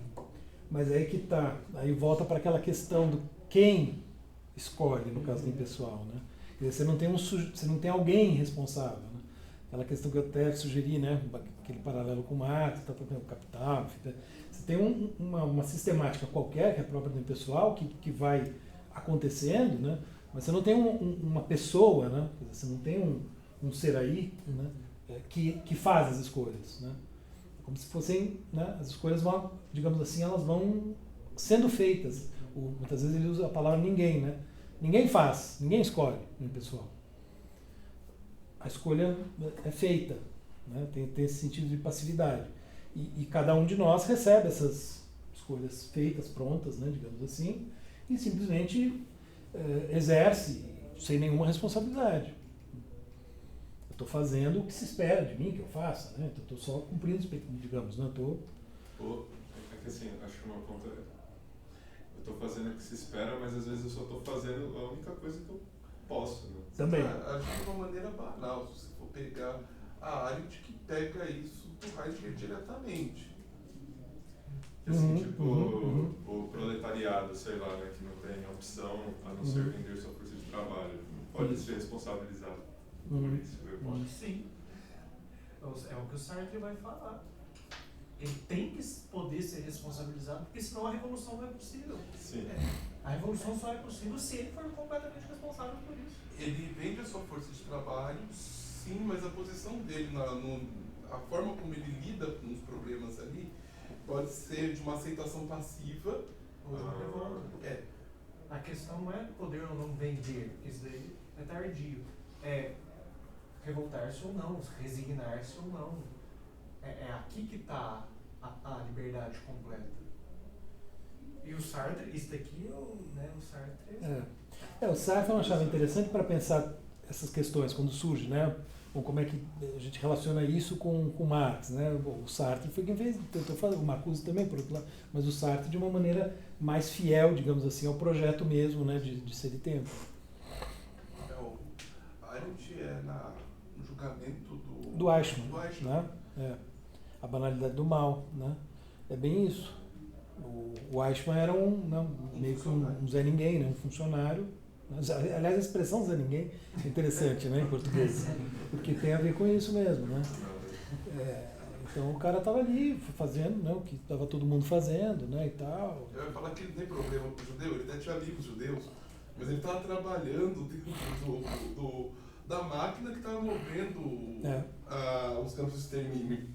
S2: mas aí que tá. Aí volta para aquela questão do quem escolhe, no caso do impessoal, né? Quer dizer, você não tem alguém responsável, né? Aquela questão que eu até sugeri, né? Aquele paralelo com Marx, o capital, enfim, você tem uma sistemática qualquer, que é própria do impessoal, que vai acontecendo, né? Mas você não tem uma pessoa, né? Quer dizer, você não tem um ser aí, né? Que faz as escolhas, né? É como se fossem, né? As escolhas vão, digamos assim, elas vão sendo feitas. Muitas vezes ele usa a palavra ninguém, né? Ninguém faz, ninguém escolhe no pessoal. A escolha é feita, né? Tem esse sentido de passividade. E cada um de nós recebe essas escolhas feitas, prontas, né? Digamos assim, e simplesmente exerce sem nenhuma responsabilidade. Eu estou fazendo o que se espera de mim que eu faça, né? Então, estou só cumprindo, digamos, né?
S4: É que assim, acho que uma ponta eu estou fazendo o que se espera, mas às vezes eu só estou fazendo a única coisa que eu posso, né?
S2: Também.
S6: Acho que de uma maneira banal, se você for pegar a Arendt que pega isso do Heidegger diretamente.
S4: Assim, o proletariado, sei lá, né, que não tem opção a não ser vender sua força de trabalho, pode ser responsabilizado por isso.
S5: Sim. É o que o Sartre vai falar. Ele tem que poder ser responsabilizado, porque senão a revolução não é possível.
S4: Sim.
S5: A revolução só é possível se ele for completamente responsável por isso.
S6: Ele vende a sua força de trabalho, sim, mas a posição dele, a forma como ele lida com os problemas ali, pode ser de uma aceitação passiva ou de uma revolta.
S5: A questão não é poder ou não vender, porque isso daí é tardio. É revoltar-se ou não, resignar-se ou não. É aqui que está a liberdade completa. E o Sartre, isso daqui, né, o Sartre...
S2: O Sartre é uma chave interessante para pensar essas questões, quando surge, né? Ou como é que a gente relaciona isso com Marx, né? O Sartre foi quem tentou fazer, o Marcuse também, por outro lado, mas o Sartre de uma maneira mais fiel, digamos assim, ao projeto mesmo, né, de ser de tempo.
S6: A Arendt no julgamento
S2: do Eichmann, né? A banalidade do mal, né? É bem isso. O Eichmann era meio que um Zé Ninguém, né? Um funcionário. Aliás, a expressão Zé Ninguém é interessante, né, em português, porque tem a ver com isso mesmo, né? Então o cara estava ali fazendo, né, o que estava todo mundo fazendo, né, e tal.
S6: Eu ia falar que ele tem problema com o judeu, ele até tinha amigos judeus, mas ele estava trabalhando dentro da máquina que estava movendo os campos de extermínio.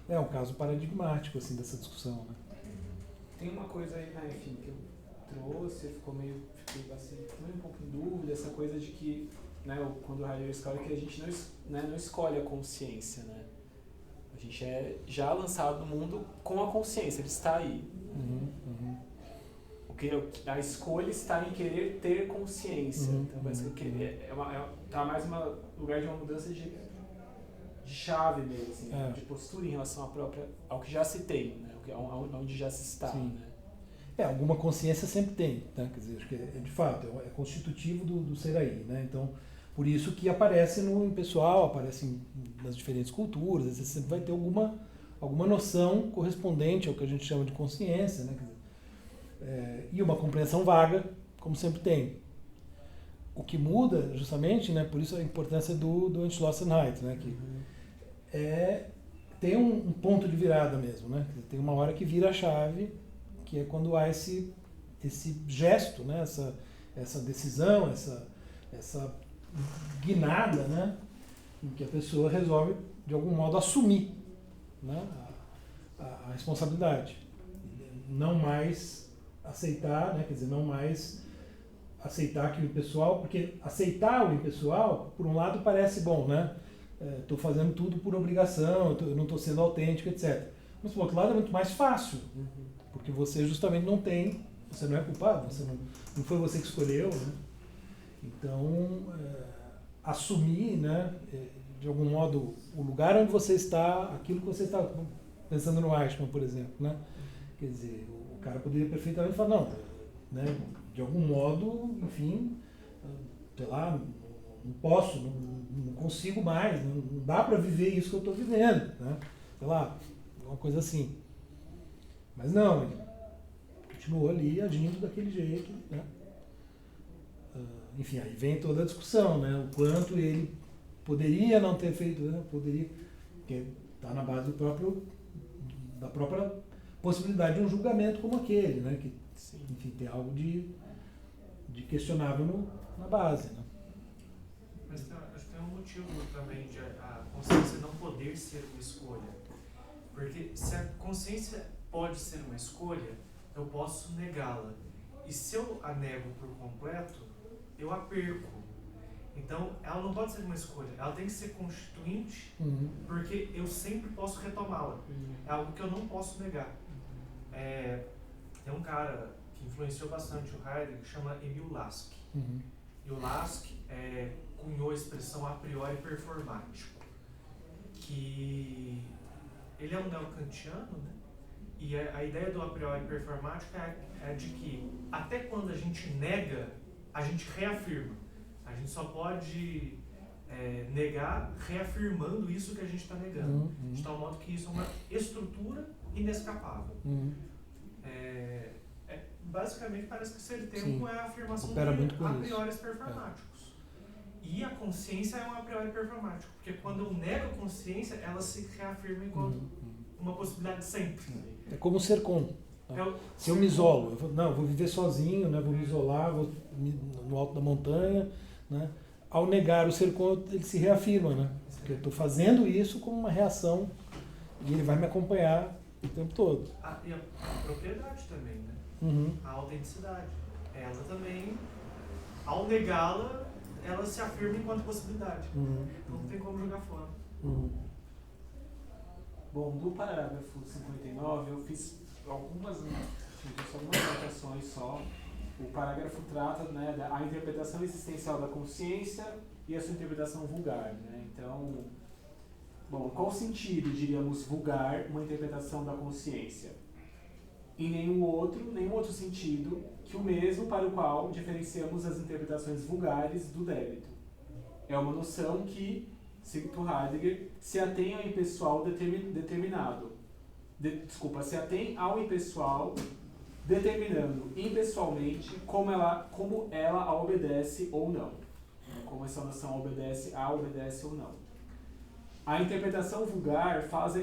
S2: É um caso paradigmático assim, dessa discussão, né?
S1: Tem uma coisa aí, né, enfim, que eu trouxe, fiquei assim, um pouco em dúvida, essa coisa de que, né, quando o Heidegger escolhe, que a gente não escolhe a consciência, né? A gente é já lançado no mundo com a consciência, ele está aí. A escolha está em querer ter consciência. Então, parece que querer tá mais um lugar de uma mudança de chave mesmo, assim, de postura em relação ao que já se tem, né? Onde já se está. Né?
S2: Alguma consciência sempre tem, né? Quer dizer, acho que de fato é constitutivo do ser aí, né? Então, por isso que aparece no impessoal, aparece nas diferentes culturas, você sempre vai ter alguma noção correspondente ao que a gente chama de consciência, né? Quer dizer, e uma compreensão vaga, como sempre tem. O que muda, justamente, né? Por isso a importância do Entschlossenheit, né? Que tem um ponto de virada mesmo, né? Tem uma hora que vira a chave, que é quando há esse gesto, né? Essa decisão, essa guinada, né? em que a pessoa resolve, de algum modo, assumir, né, a responsabilidade. Não mais aceitar, né, quer dizer, não mais aceitar que o impessoal, porque aceitar o impessoal, por um lado, parece bom, né? Estou fazendo tudo por obrigação, eu não estou sendo autêntico, etc. Mas, por outro lado, é muito mais fácil, porque você justamente não tem, você não é culpado, você não foi você que escolheu, né? Então, assumir, né, de algum modo, o lugar onde você está, aquilo que você está pensando no Eichmann, por exemplo, né? Quer dizer, o cara poderia perfeitamente falar, não, né, de algum modo, enfim, sei lá, não posso, não consigo mais, não dá para viver isso que eu estou vivendo, né? Sei lá, uma coisa assim. Mas não, ele continuou ali agindo daquele jeito, né? Enfim, aí vem toda a discussão, né? O quanto ele poderia não ter feito, né? Poderia, porque está na base da própria possibilidade de um julgamento como aquele, né? Que, enfim, tem algo de questionável na base, né?
S5: Mas acho que tem um motivo também de a consciência não poder ser uma escolha. Porque se a consciência pode ser uma escolha, eu posso negá-la. E se eu a nego por completo, eu a perco. Então, ela não pode ser uma escolha, ela tem que ser constituinte, porque eu sempre posso retomá-la. É algo que eu não posso negar. Tem um cara que influenciou bastante o Heidegger, que chama Emil Lask. E o Lask cunhou a expressão a priori performático, que ele é um neocantiano, né? E a ideia do a priori performático é de que até quando a gente nega, a gente reafirma. A gente só pode negar reafirmando isso que a gente está negando. De tal modo que isso é uma estrutura inescapável. Basicamente, parece que o ser tempo é a afirmação de a priori performáticos. E a consciência é um a priori performático, porque quando eu nego a consciência, ela se reafirma enquanto uma possibilidade sempre.
S2: É como ser com. Se eu me isolo, eu vou viver sozinho, né, vou me isolar, vou no alto da montanha, né? Ao negar o ser com, ele se reafirma, né? Porque eu estou fazendo isso como uma reação e ele vai me acompanhar o tempo todo.
S5: E a propriedade também, né? A autenticidade. Ela também, ao negá-la, ela se afirma enquanto possibilidade. Não tem como jogar fora.
S1: Bom, do parágrafo 59 eu fiz algumas anotações só. O parágrafo trata, né, da interpretação existencial da consciência e a sua interpretação vulgar, né? Então, bom, qual sentido, diríamos, vulgar uma interpretação da consciência? Em nenhum outro sentido que o mesmo para o qual diferenciamos as interpretações vulgares do débito. É uma noção que, cito Heidegger, se atém ao impessoal determinado. Se atém ao impessoal determinando impessoalmente como ela a obedece ou não. Como essa noção obedece ou não. A interpretação vulgar faz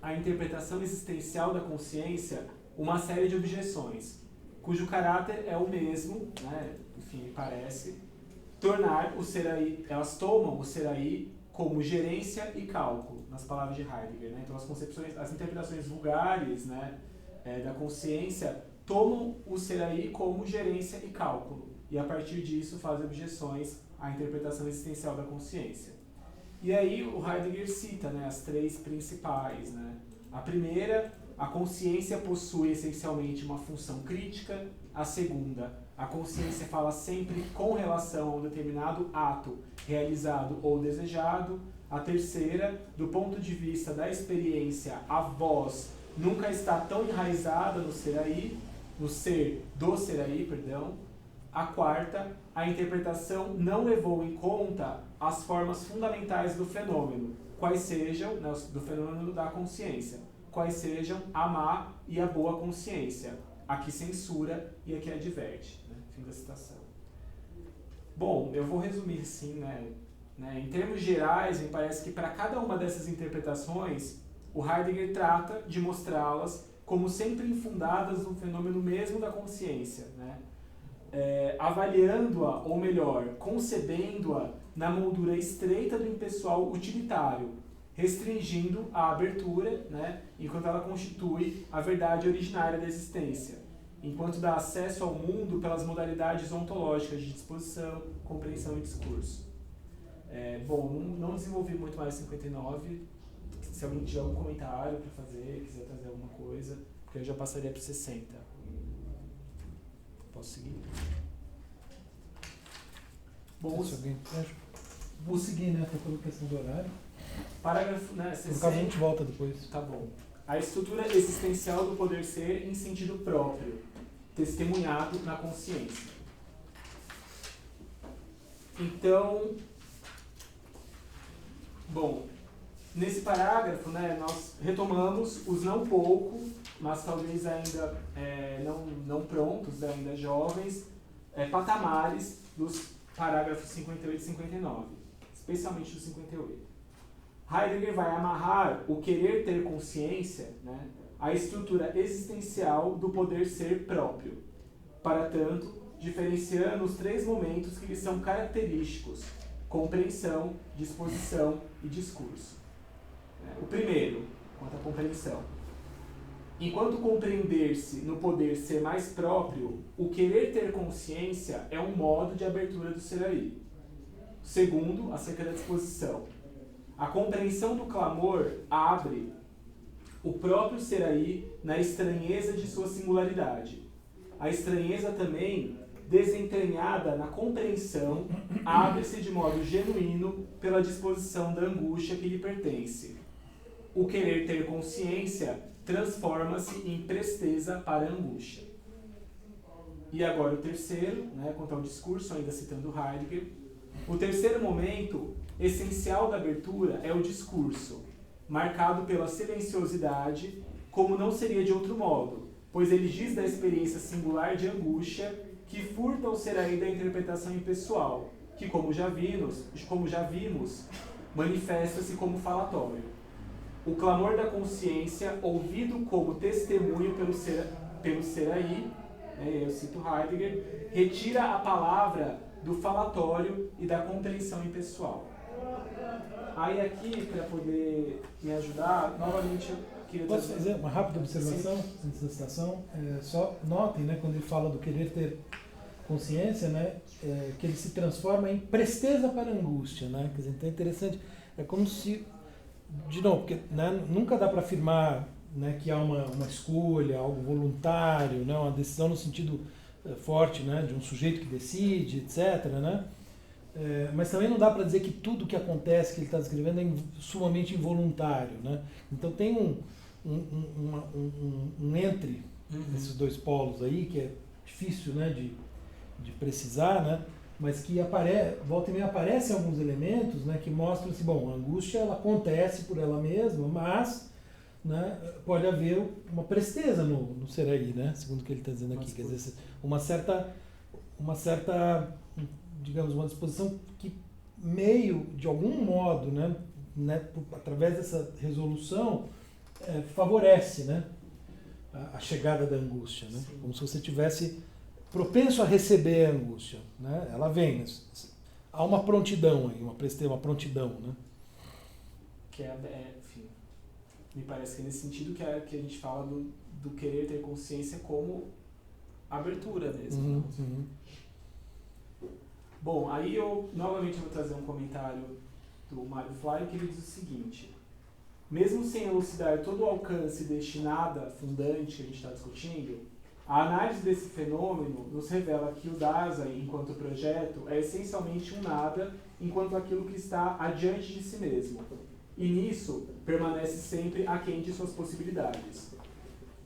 S1: a interpretação existencial da consciência uma série de objeções, cujo caráter é o mesmo, né, enfim, parece, elas tomam o ser aí como gerência e cálculo, nas palavras de Heidegger, né? Então as interpretações vulgares, né, da consciência tomam o ser aí como gerência e cálculo, e a partir disso fazem objeções à interpretação existencial da consciência. E aí o Heidegger cita, né, as três principais, né? A primeira, a consciência possui essencialmente uma função crítica. A segunda, a consciência fala sempre com relação a um determinado ato realizado ou desejado. A terceira, do ponto de vista da experiência, a voz nunca está tão enraizada no ser do ser aí. A quarta, a interpretação não levou em conta as formas fundamentais do fenômeno, quais sejam, né, do fenômeno da consciência, quais sejam a má e a boa consciência, a que censura e a que adverte. Né? Fim da citação. Bom, eu vou resumir assim, né? Em termos gerais, me parece que para cada uma dessas interpretações, o Heidegger trata de mostrá-las como sempre infundadas no fenômeno mesmo da consciência, né? avaliando-a, ou melhor, concebendo-a na moldura estreita do impessoal utilitário, restringindo a abertura, né, enquanto ela constitui a verdade originária da existência, enquanto dá acesso ao mundo pelas modalidades ontológicas de disposição, compreensão e discurso. Bom, não desenvolvi muito mais 59. Se alguém tiver algum comentário para fazer, quiser trazer alguma coisa, porque eu já passaria para 60. Posso seguir? Bom,
S2: vou seguir, né? Até pela questão do horário.
S1: Parágrafo, né? 60.
S2: No caso, a gente volta depois.
S1: Tá bom. A estrutura existencial do poder ser em sentido próprio, testemunhado na consciência. Então, bom, nesse parágrafo, né, nós retomamos os não pouco, mas talvez ainda não prontos, ainda jovens, patamares dos parágrafos 58 e 59, especialmente do 58. Heidegger vai amarrar o querer ter consciência, né, à estrutura existencial do poder ser próprio, para tanto, diferenciando os 3 momentos que lhe são característicos: compreensão, disposição e discurso. O primeiro, quanto à compreensão. Enquanto compreender-se no poder ser mais próprio, o querer ter consciência é um modo de abertura do ser aí. Segundo, acerca da disposição. A compreensão do clamor abre o próprio ser aí na estranheza de sua singularidade. A estranheza também, desentranhada na compreensão, abre-se de modo genuíno pela disposição da angústia que lhe pertence. O querer ter consciência transforma-se em presteza para a angústia. E agora o terceiro, né, quanto ao discurso, ainda citando Heidegger. O terceiro momento essencial da abertura é o discurso, marcado pela silenciosidade, como não seria de outro modo, pois ele diz da experiência singular de angústia que furta o ser aí da interpretação impessoal, que, como já vimos, manifesta-se como falatório. O clamor da consciência, ouvido como testemunho pelo ser aí, né, eu cito Heidegger, retira a palavra do falatório e da compreensão impessoal. Aí aqui, para poder me ajudar, novamente eu queria
S2: Posso fazer uma rápida observação antes da citação? Só notem, né, quando ele fala do querer ter consciência, né, que ele se transforma em presteza para a angústia, né? Quer dizer, então é interessante, é como se, de novo, porque, né, nunca dá para afirmar, né, que há uma escolha, algo voluntário, né, uma decisão no sentido forte, né, de um sujeito que decide, etc., né? Mas também não dá para dizer que tudo que acontece, que ele está descrevendo, é sumamente involuntário, né? Então tem um entre esses 2 polos aí, que é difícil, né, de precisar, né? Mas que volta e meia aparecem alguns elementos, né, que mostram assim, bom, a angústia ela acontece por ela mesma, mas, né, pode haver uma presteza no ser aí, né, segundo o que ele está dizendo aqui, quer dizer, uma certa, digamos, uma disposição que meio, de algum modo, né, através dessa resolução, favorece, né, a chegada da angústia, né? Como se você tivesse propenso a receber a angústia, né? Ela vem, há uma prontidão aí, uma prontidão, né?
S1: Que enfim, me parece que é nesse sentido que a gente fala do querer ter consciência como abertura mesmo. Bom, aí eu novamente vou trazer um comentário do Mário Fly, que ele diz o seguinte: mesmo sem elucidar todo o alcance deste nada fundante que a gente está discutindo, a análise desse fenômeno nos revela que o Dasein, enquanto projeto, é essencialmente um nada, enquanto aquilo que está adiante de si mesmo, e nisso permanece sempre aquém de suas possibilidades.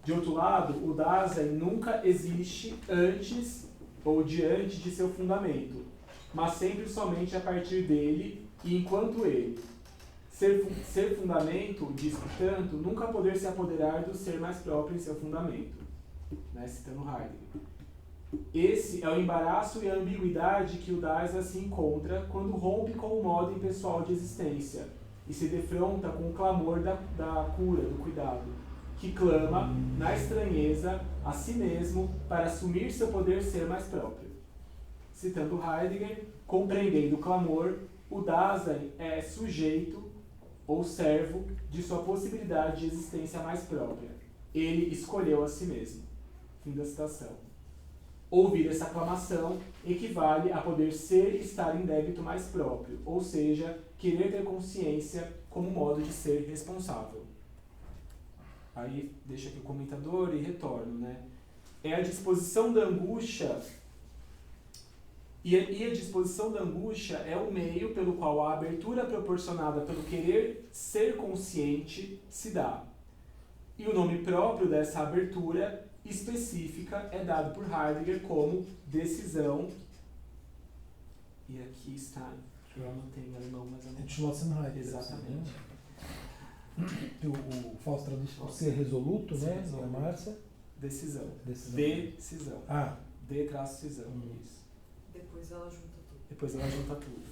S1: De outro lado, o Dasein nunca existe antes ou diante de seu fundamento, mas sempre somente a partir dele e enquanto ele. Ser fundamento, diz, portanto, nunca poder se apoderar do ser mais próprio em seu fundamento. Né, citando Heidegger. Esse é o embaraço e a ambiguidade que o Dasein se encontra quando rompe com o modo impessoal de existência e se defronta com o clamor da cura, do cuidado, que clama, na estranheza, a si mesmo para assumir seu poder ser mais próprio. citando Heidegger, compreendendo o clamor, o Dasein é sujeito ou servo de sua possibilidade de existência mais própria. Ele escolheu a si mesmo. Fim da citação. Ouvir essa aclamação equivale a poder ser e estar em débito mais próprio, ou seja, querer ter consciência como modo de ser responsável. Aí deixa aqui o comentador e retorno, né? É a disposição da angústia, e a disposição da angústia é o meio pelo qual a abertura proporcionada pelo querer ser consciente se dá. E o nome próprio dessa abertura específica é dado por Heidegger como decisão. E aqui está, eu anotei em alemão, mas eu não...
S2: Entschlossen Heidegger.
S1: Exatamente.
S2: O Fausto traduz por ser resoluto, né? E a Márcia?
S1: Decisão.
S2: Decisão.
S1: Decisão.
S2: Ah.
S1: D-cisão. Isso.
S7: Depois ela junta tudo.
S1: Depois ela junta tudo.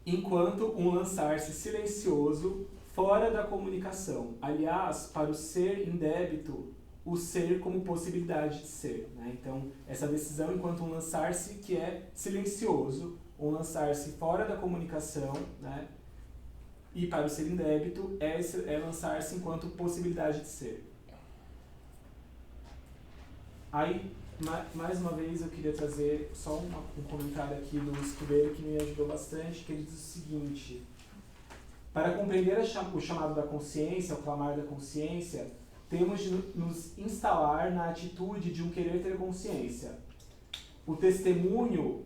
S1: Enquanto um lançar-se silencioso fora da comunicação. Aliás, para o ser em débito, o ser como possibilidade de ser. Né? Então, essa decisão enquanto um lançar-se que é silencioso, um lançar-se fora da comunicação, né? E para o ser em débito é lançar-se enquanto possibilidade de ser. Aí, mais uma vez, eu queria trazer só um comentário aqui do Escudeiro que me ajudou bastante, que ele diz o seguinte: para compreender o chamado da consciência, o clamar da consciência, temos de nos instalar na atitude de um querer ter consciência. O testemunho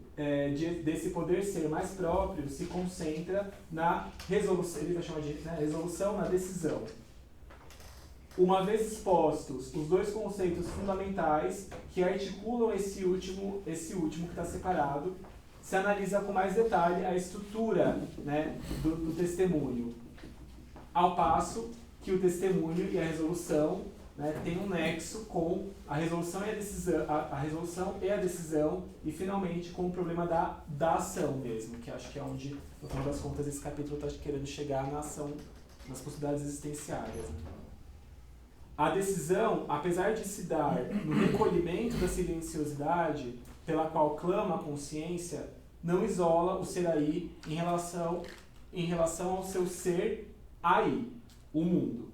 S1: desse poder ser mais próprio se concentra na resolução, ele vai chamar de resolução, na decisão. Uma vez expostos os dois conceitos fundamentais que articulam esse último que está separado, se analisa com mais detalhe a estrutura, né, do testemunho. Ao passo que o testemunho e a resolução, né, tem um nexo com a resolução e a decisão, e finalmente com o problema da ação mesmo, que acho que é onde, no final das contas, esse capítulo está querendo chegar na ação, nas possibilidades existenciais. Né? A decisão, apesar de se dar no recolhimento da silenciosidade pela qual clama a consciência, não isola o ser aí em relação ao seu ser aí, o mundo.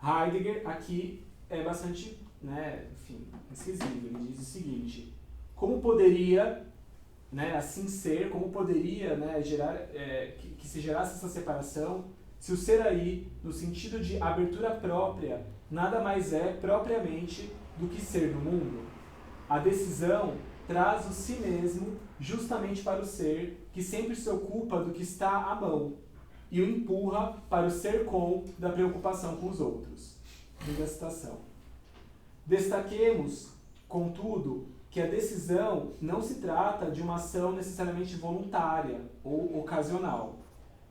S1: Heidegger aqui é bastante, né, enfim, incisivo. Ele diz o seguinte: como poderia, né, assim ser, como poderia, né, gerar, que se gerasse essa separação, se o ser aí, no sentido de abertura própria, nada mais é propriamente do que ser no mundo? A decisão traz o si mesmo justamente para o ser, que sempre se ocupa do que está à mão, e o empurra para o ser com da preocupação com os outros. Fim da citação. Destaquemos, contudo, que a decisão não se trata de uma ação necessariamente voluntária ou ocasional,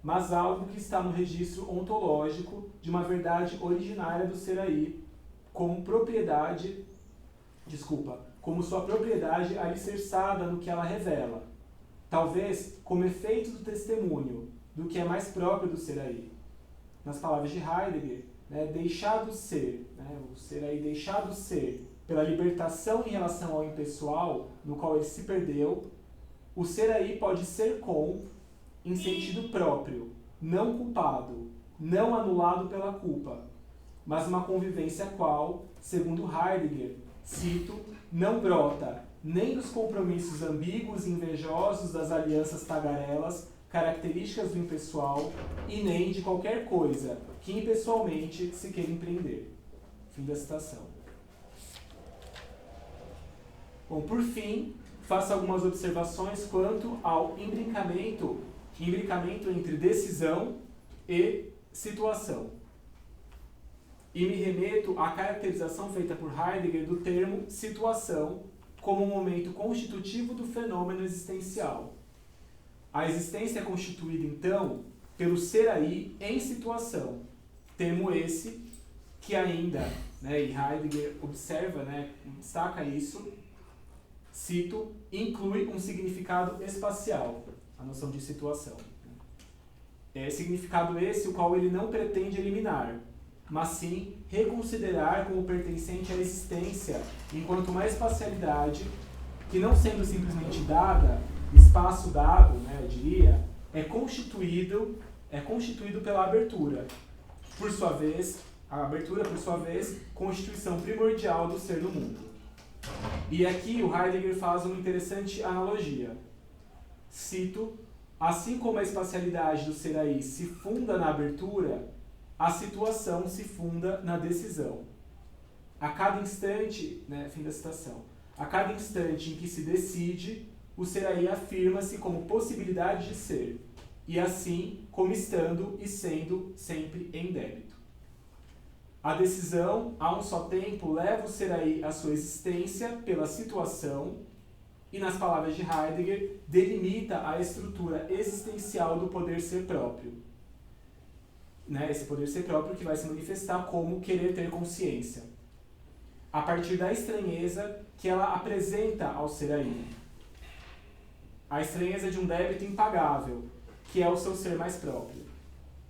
S1: mas algo que está no registro ontológico de uma verdade originária do ser aí, como sua propriedade alicerçada no que ela revela, talvez como efeito do testemunho, do que é mais próprio do ser aí. Nas palavras de Heidegger, né, deixado ser, né, o ser aí deixado ser pela libertação em relação ao impessoal, no qual ele se perdeu, o ser aí pode ser em sentido próprio, não culpado, não anulado pela culpa, mas uma convivência qual, segundo Heidegger, cito, não brota nem dos compromissos ambíguos e invejosos das alianças tagarelas, características do impessoal, e nem de qualquer coisa que impessoalmente se queira empreender. Fim da citação. Bom, por fim, faço algumas observações quanto ao imbricamento entre decisão e situação. E me remeto à caracterização feita por Heidegger do termo situação como um momento constitutivo do fenômeno existencial. A existência é constituída, então, pelo ser aí em situação, termo esse que ainda, né, e Heidegger observa, né, destaca isso, cito, inclui um significado espacial, a noção de situação. Significado esse o qual ele não pretende eliminar, mas sim reconsiderar como pertencente à existência enquanto uma espacialidade que não sendo simplesmente dada, espaço dado, né, eu diria, é constituído pela abertura. Por sua vez, a abertura, por sua vez, constituição primordial do ser no mundo. E aqui o Heidegger faz uma interessante analogia. Cito: assim como a espacialidade do ser aí se funda na abertura, a situação se funda na decisão. A cada instante, né, fim da citação, a cada instante em que se decide, o ser aí afirma-se como possibilidade de ser, e assim como estando e sendo sempre em débito. A decisão, a um só tempo, leva o ser aí à sua existência pela situação e, nas palavras de Heidegger, delimita a estrutura existencial do poder ser próprio. Né? Esse poder ser próprio que vai se manifestar como querer ter consciência, a partir da estranheza que ela apresenta ao ser aí. A estranheza de um débito impagável, que é o seu ser mais próprio.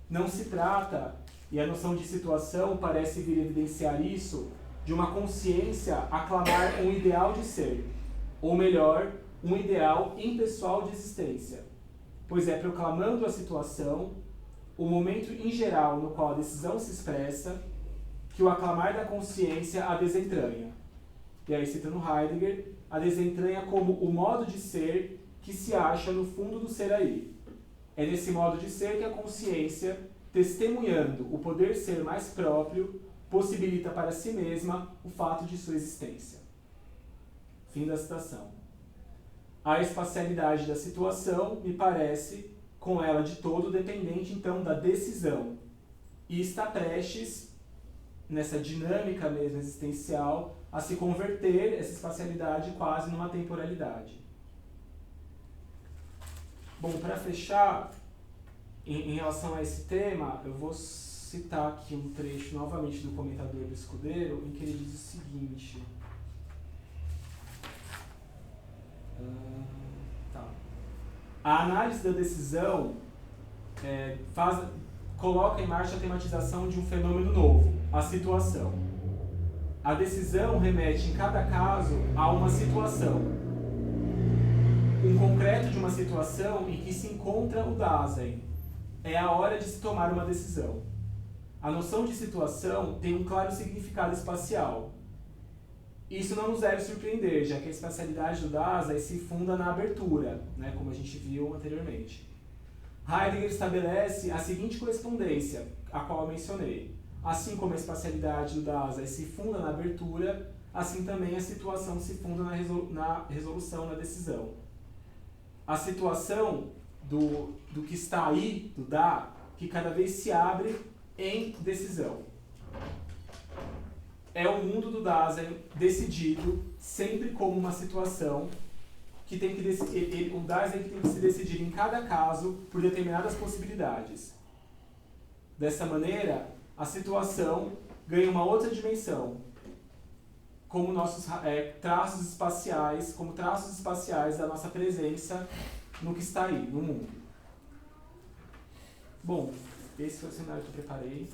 S1: Não se trata, e a noção de situação parece vir evidenciar isso, de uma consciência aclamar um ideal de ser, ou melhor, um ideal impessoal de existência, pois é proclamando a situação, o momento em geral no qual a decisão se expressa, que o aclamar da consciência a desentranha. E aí, citando Heidegger, a desentranha como o modo de ser que se acha no fundo do ser aí. É nesse modo de ser que a consciência, testemunhando o poder ser mais próprio, possibilita para si mesma o fato de sua existência. Fim da citação. A espacialidade da situação, me parece, com ela de todo dependente, então, da decisão. E está prestes, nessa dinâmica mesmo existencial, a se converter essa espacialidade quase numa temporalidade. Bom, para fechar, em relação a esse tema, eu vou citar aqui um trecho novamente do comentador do Escudeiro, em que ele diz o seguinte. A análise da decisão coloca em marcha a tematização de um fenômeno novo, a situação. A decisão remete, em cada caso, a uma situação. Um concreto de uma situação em que se encontra o Dasein. É a hora de se tomar uma decisão. A noção de situação tem um claro significado espacial. Isso não nos deve surpreender, já que a espacialidade do Dasein se funda na abertura, né, como a gente viu anteriormente. Heidegger estabelece a seguinte correspondência, a qual eu mencionei. Assim como a espacialidade do Dasein se funda na abertura, assim também a situação se funda na resolução, na decisão. A situação do que está aí, do da, que cada vez se abre em decisão. É o mundo do Dasein decidido sempre como uma situação que tem que o Dasein que tem que se decidir em cada caso por determinadas possibilidades. Dessa maneira, a situação ganha uma outra dimensão, como nossos traços espaciais da nossa presença no que está aí, no mundo. Bom, esse foi o cenário que eu preparei.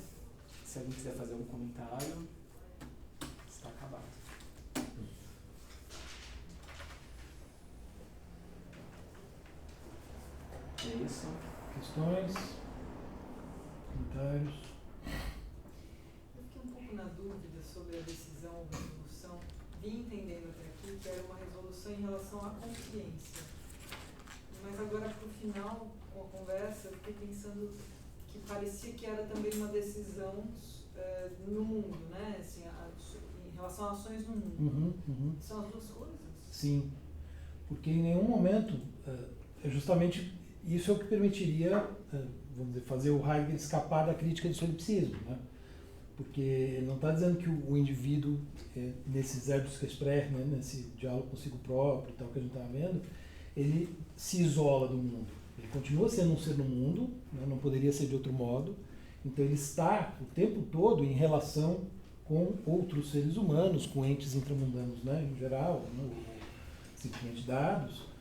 S1: Se alguém quiser fazer algum comentário, está acabado. É isso.
S2: Questões? Comentários?
S7: Eu fiquei um pouco na dúvida sobre a decisão ou resolução. Vim entendendo até aqui que era uma resolução em relação à consciência. Mas agora, para o final, com a conversa, eu fiquei pensando que parecia que era também uma decisão no mundo, né? Assim, em relação a ações no mundo. São as duas coisas?
S2: Sim, porque em nenhum momento, é justamente isso é o que permitiria, vamos dizer, fazer o Heidegger escapar da crítica do solipsismo, né? Porque ele não está dizendo que o indivíduo, nesse Selbstgespräch, né, nesse diálogo consigo próprio, tal que a gente estava vendo, ele se isola do mundo. Ele continua sendo um ser no mundo, né, não poderia ser de outro modo. Então ele está o tempo todo em relação com outros seres humanos, com entes intramundanos, né, em geral, né, simplesmente dados,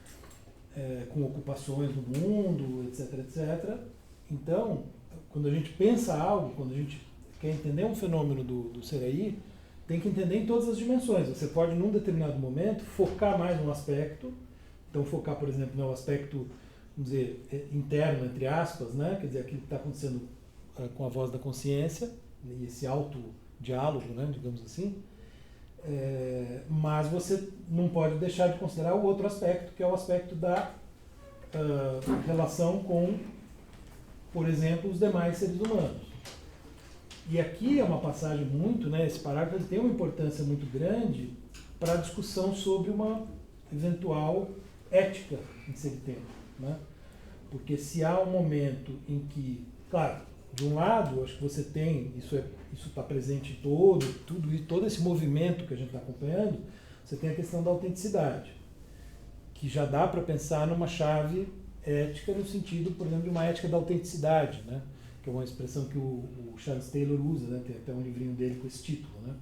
S2: com ocupações no mundo, etc, etc. Então, quando a gente pensa algo, quando a gente quer entender um fenômeno do ser aí, tem que entender em todas as dimensões. Você pode, num determinado momento, focar mais num aspecto. Então, focar, por exemplo, no aspecto, vamos dizer, interno, entre aspas, né? Quer dizer, aquilo que está acontecendo com a voz da consciência, e esse autodiálogo, né? Digamos assim. Mas você não pode deixar de considerar o outro aspecto, que é o aspecto da relação com, por exemplo, os demais seres humanos. E aqui é uma passagem muito, né, esse parágrafo ele tem uma importância muito grande para a discussão sobre uma eventual ética em ser tempo, né? Porque se há um momento em que, claro, de um lado, acho que você tem, isso está presente em todo esse movimento que a gente está acompanhando, você tem a questão da autenticidade, que já dá para pensar numa chave ética no sentido, por exemplo, de uma ética da autenticidade, né? Que é uma expressão que o Charles Taylor usa, né? Tem até um livrinho dele com esse título, né?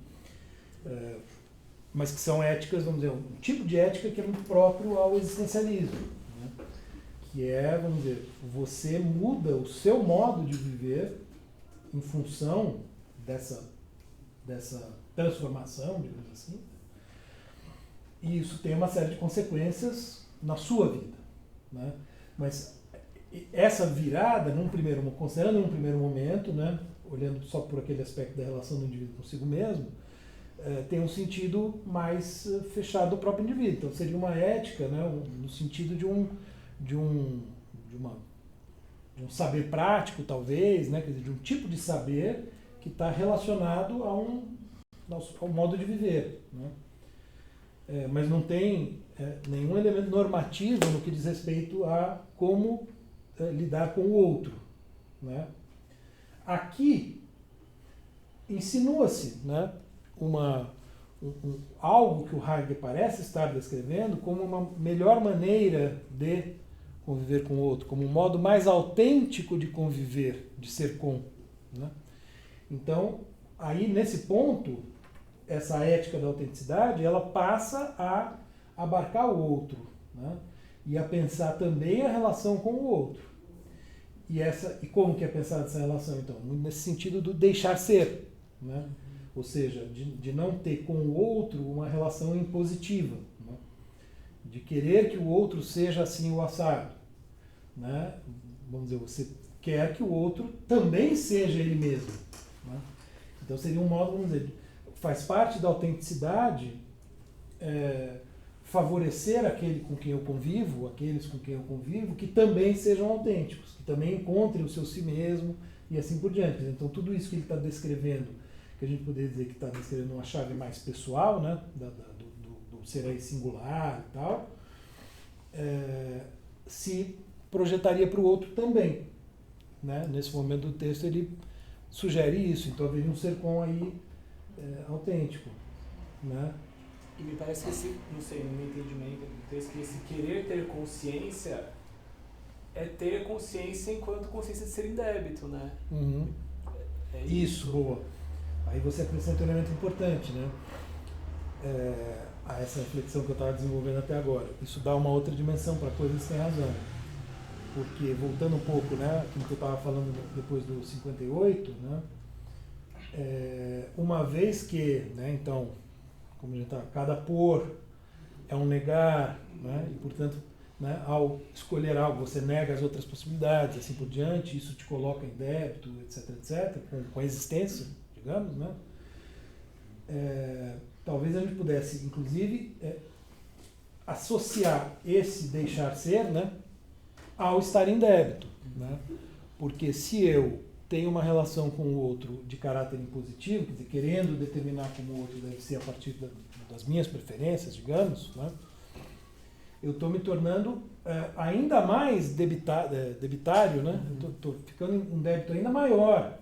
S2: Mas que são éticas, vamos dizer, um tipo de ética que é muito próprio ao existencialismo, né? Que é, vamos dizer, você muda o seu modo de viver em função dessa transformação, digamos assim, e isso tem uma série de consequências na sua vida, né? Mas essa virada, considerando num primeiro momento, né, olhando só por aquele aspecto da relação do indivíduo consigo mesmo, tem um sentido mais fechado do próprio indivíduo. Então seria uma ética, né, no sentido de um saber prático, talvez, né, quer dizer, de um tipo de saber que está relacionado ao modo de viver, né? Mas não tem nenhum elemento normativo no que diz respeito a como lidar com o outro, né? Aqui insinua-se, né, algo que o Heidegger parece estar descrevendo como uma melhor maneira de conviver com o outro, como um modo mais autêntico de conviver, de ser com, né? Então, aí nesse ponto, essa ética da autenticidade, ela passa a abarcar o outro, né? E a pensar também a relação com o outro. E como que é pensada essa relação, então? Nesse sentido do deixar ser, né? Ou seja, de não ter com o outro uma relação impositiva, né? De querer que o outro seja assim o assado, né? Vamos dizer, você quer que o outro também seja ele mesmo, né? Então seria um modo, vamos dizer, faz parte da autenticidade favorecer aqueles com quem eu convivo, que também sejam autênticos, que também encontrem o seu si mesmo e assim por diante. Então tudo isso que ele está descrevendo, que a gente poderia dizer que está descrevendo uma chave mais pessoal, né, do ser aí singular e tal, se projetaria para o outro também, né? Nesse momento do texto ele sugere isso, então haveria um ser com aí autêntico, né?
S1: E me parece que não sei, no meu entendimento do texto, que esse querer ter consciência é ter consciência enquanto consciência de ser em débito, né?
S2: Uhum. Isso, boa. Aí você acrescenta um elemento importante, né? A essa reflexão que eu estava desenvolvendo até agora. Isso dá uma outra dimensão para coisas que têm razão. Porque, voltando um pouco, né, aquilo que eu estava falando depois do 58, né? Uma vez que, né, então, como a gente está, cada por é um negar, né? E, portanto, né, ao escolher algo, você nega as outras possibilidades, assim por diante, isso te coloca em débito, etc., com a existência, digamos, né? Talvez a gente pudesse, inclusive, associar esse deixar ser, né, ao estar em débito, né? Porque se eu tenho uma relação com o outro de caráter impositivo, quer dizer, querendo determinar como o outro deve ser a partir das minhas preferências, digamos, né? Eu estou me tornando ainda mais debitário, né? Estou ficando em um débito ainda maior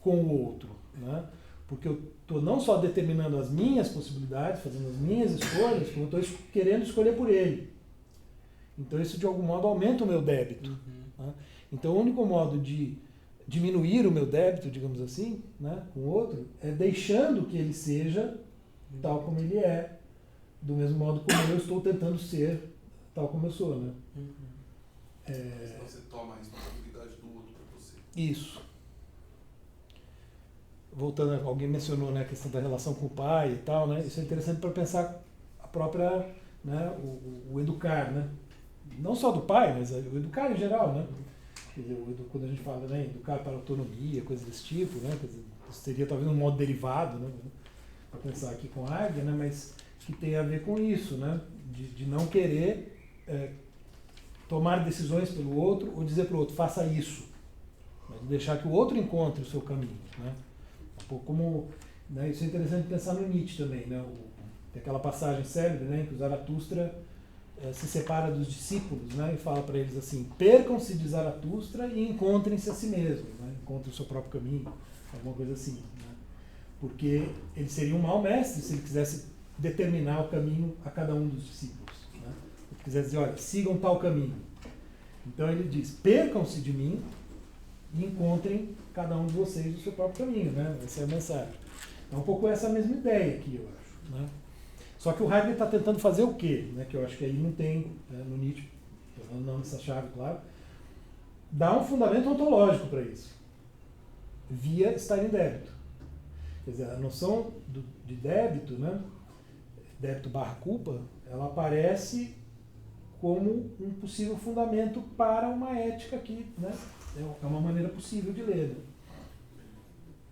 S2: com o outro, né? Porque eu estou não só determinando as minhas possibilidades, fazendo as minhas escolhas, como eu estou querendo escolher por ele. Então isso de algum modo aumenta o meu débito. Né? Então o único modo de diminuir o meu débito, digamos assim, né, com o outro, é deixando que ele seja tal como ele é, do mesmo modo como eu estou tentando ser tal como eu sou, né?
S6: Você toma a responsabilidade do outro para você.
S2: Isso. voltando, alguém mencionou, né, a questão da relação com o pai e tal, né? Isso é interessante para pensar a própria, né, o educar, né? Não só do pai, mas o educar em geral, né? Quer dizer, quando a gente fala, né, educar para autonomia, coisas desse tipo, né? Quer dizer, isso seria talvez um modo derivado, né? Para pensar aqui com Heidegger, né? Mas que tem a ver com isso, né? De não querer tomar decisões pelo outro ou dizer para o outro, faça isso. Mas deixar que o outro encontre o seu caminho, né? Um pouco como, né, isso é interessante pensar no Nietzsche também, né? Tem aquela passagem célebre, né, em que o Zaratustra se separa dos discípulos, né, e fala para eles assim: percam-se de Zaratustra e encontrem-se a si mesmos, né? Encontrem o seu próprio caminho, alguma coisa assim, né? Porque ele seria um mau mestre se ele quisesse determinar o caminho a cada um dos discípulos, né? Se quisesse dizer, olha, sigam tal caminho. Então ele diz: percam-se de mim e encontrem cada um de vocês o seu próprio caminho, né? Essa é a mensagem. É um pouco essa mesma ideia aqui, eu acho, né? Só que o Heidegger está tentando fazer o quê? Né? Que eu acho que aí não tem, né, no Nietzsche, não nessa chave, claro, dar um fundamento ontológico para isso, via estar em débito. Quer dizer, a noção de débito, né, débito barra culpa, ela aparece como um possível fundamento para uma ética que, né, é uma maneira possível de ler. Né?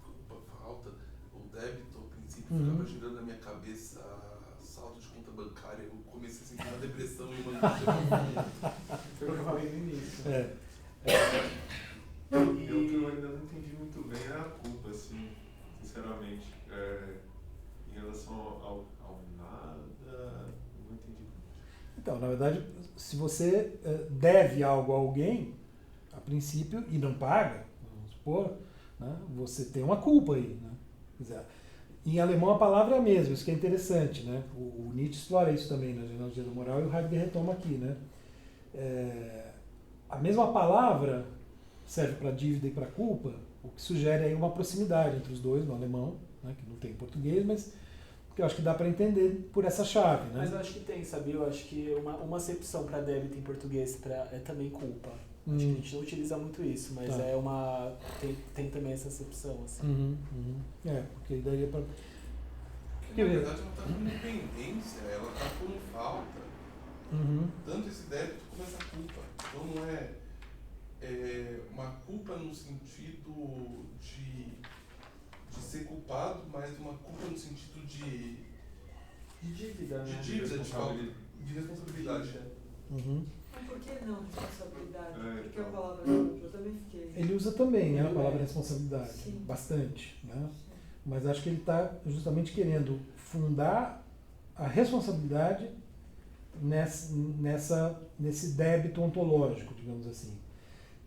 S6: Culpa, falta, o débito, ao princípio, ficava girando na minha cabeça saldo de conta bancária. Eu comecei a sentir uma depressão e uma
S1: Foi o que eu falei no início.
S4: Eu ainda não entendi muito bem a culpa, assim, sinceramente. Em relação ao nada, não entendi.
S2: Então, na verdade, se você deve algo a alguém, a princípio, e não paga, vamos supor, né, você tem uma culpa aí. Né? Quer dizer, em alemão a palavra é a mesma, isso que é interessante. Né? O Nietzsche explora isso também na Genealogia da Moral e o Heidegger retoma aqui. Né? A mesma palavra serve para dívida e para culpa, o que sugere aí uma proximidade entre os dois no alemão, né, que não tem em português, mas que eu acho que dá para entender por essa chave. Né?
S1: Mas eu acho que tem, sabia? Eu acho que uma acepção para débito em português é também culpa. Acho que a gente não utiliza muito isso, mas
S2: Tá.
S1: tem também essa acepção. Assim.
S2: Porque daí é para...
S6: Porque, na verdade, ela está com independência, ela está como falta. Tanto esse débito como essa culpa. Então não é uma culpa no sentido de ser culpado, mas uma culpa no sentido de
S1: dívida, né?
S6: de responsabilidade.
S7: Mas por que não responsabilidade? Por que a
S4: então.
S7: palavra culpa? Eu também fiquei.
S2: Ele usa também, né, a palavra responsabilidade,
S7: Sim.
S2: Bastante. Né? Mas acho que ele está justamente querendo fundar a responsabilidade nesse débito ontológico, digamos assim.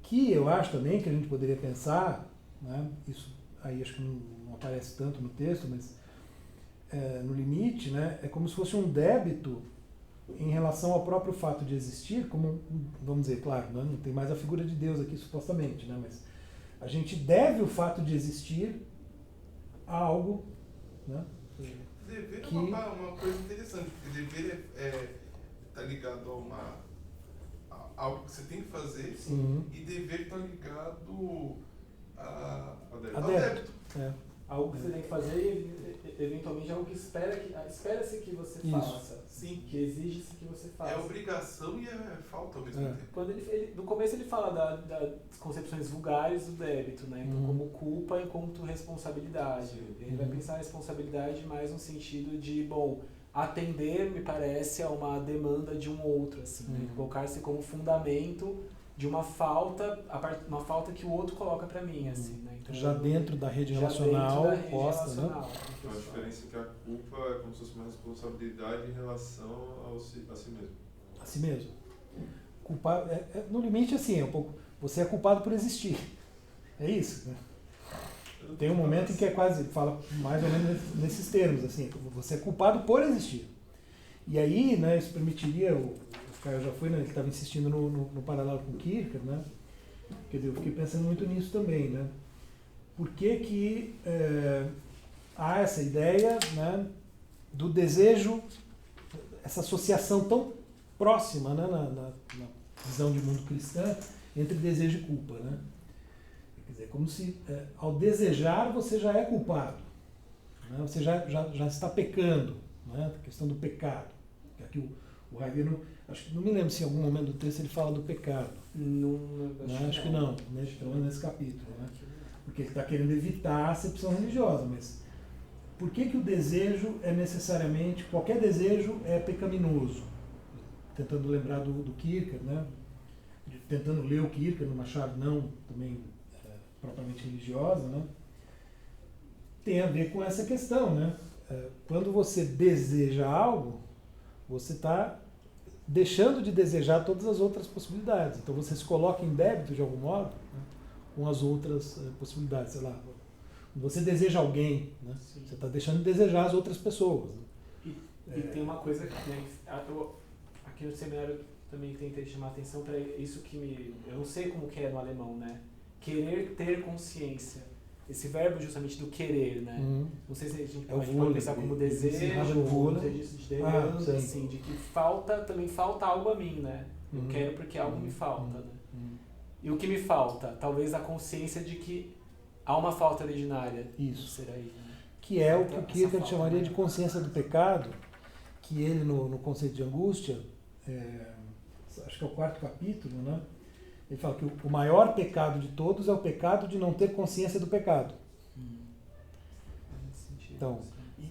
S2: Que eu acho também que a gente poderia pensar, né, isso aí acho que não aparece tanto no texto, mas no limite, né, é como se fosse um débito em relação ao próprio fato de existir, como, vamos dizer, claro, não tem mais a figura de Deus aqui supostamente, né, mas a gente deve o fato de existir a algo, né?
S6: Dever é uma coisa interessante, porque dever está ligado a algo que você tem que fazer, e dever está ligado ao débito.
S1: Algo que você tem que fazer e eventualmente algo que espera-se que você faça.
S6: Sim.
S1: Que exige-se que você faça.
S6: É obrigação e é falta ao mesmo tempo.
S1: Quando no começo ele fala das concepções vulgares do débito, né? Então, como culpa enquanto responsabilidade. Ele vai pensar a responsabilidade mais no sentido de, atender, me parece, a uma demanda de um outro, assim, né? Colocar-se como fundamento de uma falta que o outro coloca para mim, assim, né? Então,
S2: já dentro da rede relacional posta, né?
S4: Então, a diferença é que a culpa é como se fosse uma responsabilidade em relação a si mesmo.
S2: A si mesmo. Culpar, no limite, assim, é um pouco, você é culpado por existir. É isso, né? Tem um momento em que quase, fala mais ou menos nesses termos, assim, você é culpado por existir. E aí, né, isso permitiria, o Caio já foi, né, ele estava insistindo no paralelo com Kierkegaard, né? Quer dizer, eu fiquei pensando muito nisso também, né? Por que há essa ideia, né, do desejo, essa associação tão próxima, né, na visão de mundo cristã, entre desejo e culpa, né? Quer dizer, como se ao desejar você já é culpado, né? Você já está pecando, né? A questão do pecado. Aqui o Heidegger, acho que não me lembro se em algum momento do texto ele fala do pecado.
S1: Não,
S2: Acho que não, pelo menos nesse capítulo. Né? Porque ele está querendo evitar a acepção religiosa, mas por que o desejo é necessariamente, qualquer desejo é pecaminoso? Tentando lembrar do Kierkegaard, né? Tentando ler o Kierkegaard numa chave não também propriamente religiosa, né? Tem a ver com essa questão, né? Quando você deseja algo, você está deixando de desejar todas as outras possibilidades. Então você se coloca em débito de algum modo, né, com as outras possibilidades. Sei lá, quando você deseja alguém, né, você está deixando de desejar as outras pessoas. Né?
S1: E tem uma coisa que, né, aqui no seminário também tentei chamar a atenção para isso que eu não sei como que é no alemão, né? Querer ter consciência. Esse verbo justamente do querer, né? Não sei se a gente pode pensar como desejo, ou registro de demanda, assim, de que também falta algo a mim, né? Eu quero porque algo me falta, né? E o que me falta? Talvez a consciência de que há uma falta originária.
S2: Isso.
S1: Ser aí, né?
S2: Que é o que o Kierkegaard chamaria de consciência do pecado, que ele, no conceito de angústia, acho que é o 4º capítulo, né? Ele fala que o maior pecado de todos é o pecado de não ter consciência do pecado. Então,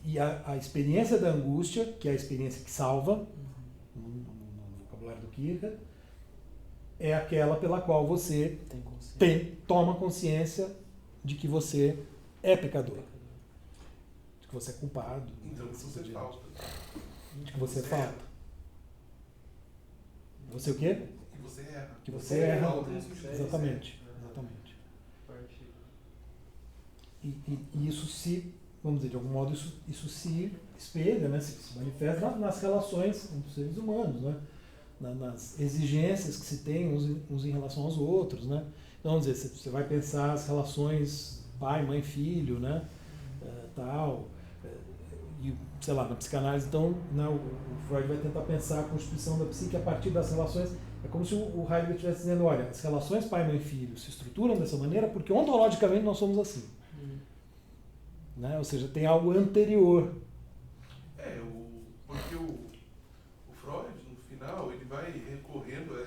S2: e a experiência da angústia, que é a experiência que salva, no vocabulário do Kierkegaard, é aquela pela qual você toma consciência de que você é pecador, de que você é culpado.
S6: Então, que você falta.
S2: De que você falta. Você o quê?
S6: Que você erra.
S2: Que você erra. Exatamente. E isso se, vamos dizer, de algum modo, isso se espelha, né? Se manifesta nas relações entre os seres humanos, né? Nas exigências que se tem uns em relação aos outros, né? Então, vamos dizer, você vai pensar as relações pai, mãe, filho, né? Tal. E, sei lá, na psicanálise, então, né, o Freud vai tentar pensar a constituição da psique a partir das relações. É como se o Heidegger estivesse dizendo, olha, as relações pai, mãe, filho se estruturam dessa maneira porque ontologicamente nós somos assim. Né? Ou seja, tem algo anterior.
S6: Porque o Freud, no final, ele vai recorrendo a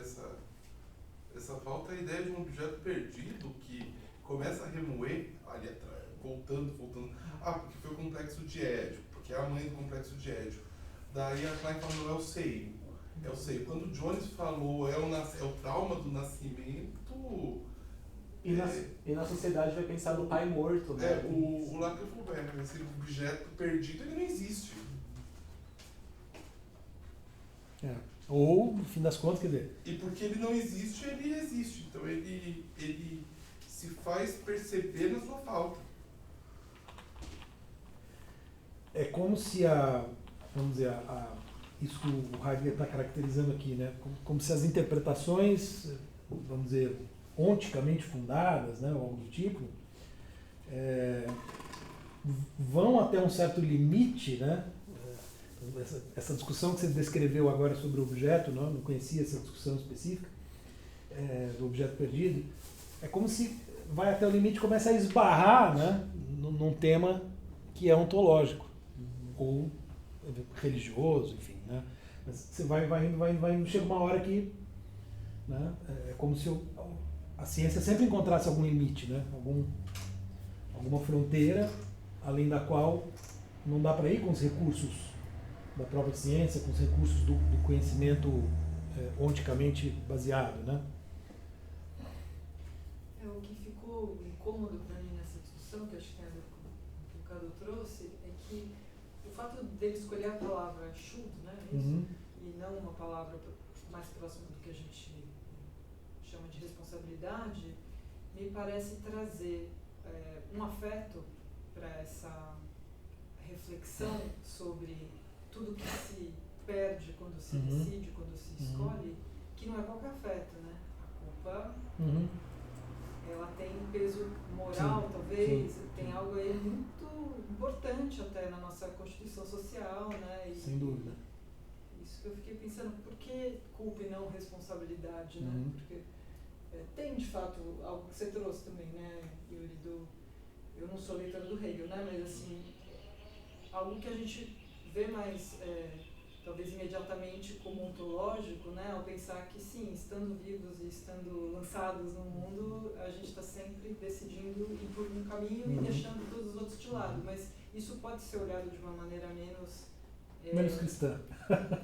S6: essa falta, a ideia de um objeto perdido que começa a remoer ali atrás, voltando. Porque foi o complexo de Édipo, porque é a mãe do complexo de Édipo. Daí a Klein fala, não é o seio. É o seio. Quando o Jones falou, é o trauma do nascimento.
S1: E na sociedade vai pensar no pai morto, né?
S6: O Lacan falou, esse objeto perdido, ele não existe.
S2: Ou, no fim das contas, quer dizer...
S6: E porque ele não existe, ele existe. Então ele se faz perceber na sua falta.
S2: É como se vamos dizer, isso que o Heidegger está caracterizando aqui, né? Como se as interpretações, vamos dizer, onticamente fundadas, né, ou algo do tipo, vão até um certo limite, né? Essa discussão que você descreveu agora sobre o objeto, não conhecia essa discussão específica do objeto perdido, é como se vai até o limite e começa a esbarrar, né, num tema que é ontológico, ou religioso, enfim, né? Mas você vai indo, chega uma hora que, né, é como se a ciência sempre encontrasse algum limite, né? Alguma fronteira além da qual não dá para ir com os recursos da própria ciência, com os recursos do conhecimento onticamente baseado, né?
S7: O que ficou incômodo para mim nessa discussão, que acho que tem a ver com o que o Cadu trouxe, é que o fato dele escolher a palavra Schuld, né, e não uma palavra mais próxima do que a gente chama de responsabilidade, me parece trazer um afeto para essa reflexão sobre tudo que se perde quando se decide, quando se escolhe, que não é qualquer afeto, né? A culpa, ela tem um peso moral, talvez, tem algo aí muito importante até na nossa constituição social, né?
S2: Sem dúvida.
S7: Isso que eu fiquei pensando, por que culpa e não responsabilidade, né? Porque tem de fato algo que você trouxe também, né, Yuri, eu não sou leitora do Hegel, né, mas assim, algo que a gente vê mais, talvez imediatamente como ontológico, né, ao pensar que sim, estando vivos e estando lançados no mundo, a gente está sempre decidindo ir por um caminho e deixando todos os outros de lado, mas isso pode ser olhado de uma maneira menos...
S2: Menos cristã.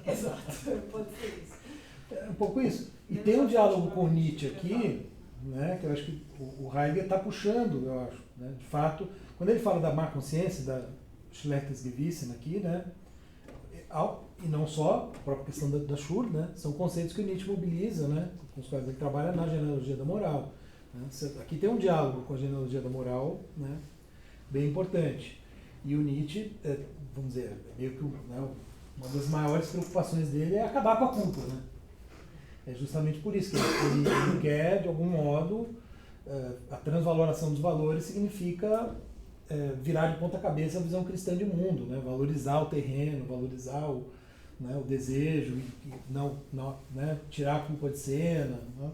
S7: Exato, pode ser isso.
S2: É um pouco isso. E tem um diálogo com Nietzsche aqui, né, que eu acho que o Heidegger está puxando, eu acho. Né, de fato, quando ele fala da má consciência, da Schlechtes Gewissen aqui, né, e não só, a própria questão da Schur, né, são conceitos que o Nietzsche mobiliza, né, com os quais ele trabalha na genealogia da moral. Né. Aqui tem um diálogo com a genealogia da moral, né, bem importante. E o Nietzsche, vamos dizer, meio que né, uma das maiores preocupações dele é acabar com a culpa. Né. É justamente por isso que ele quer, de algum modo, a transvaloração dos valores significa virar de ponta cabeça a visão cristã de mundo, né? Valorizar o terreno, valorizar o desejo, e não né? Tirar a culpa de cena. Né?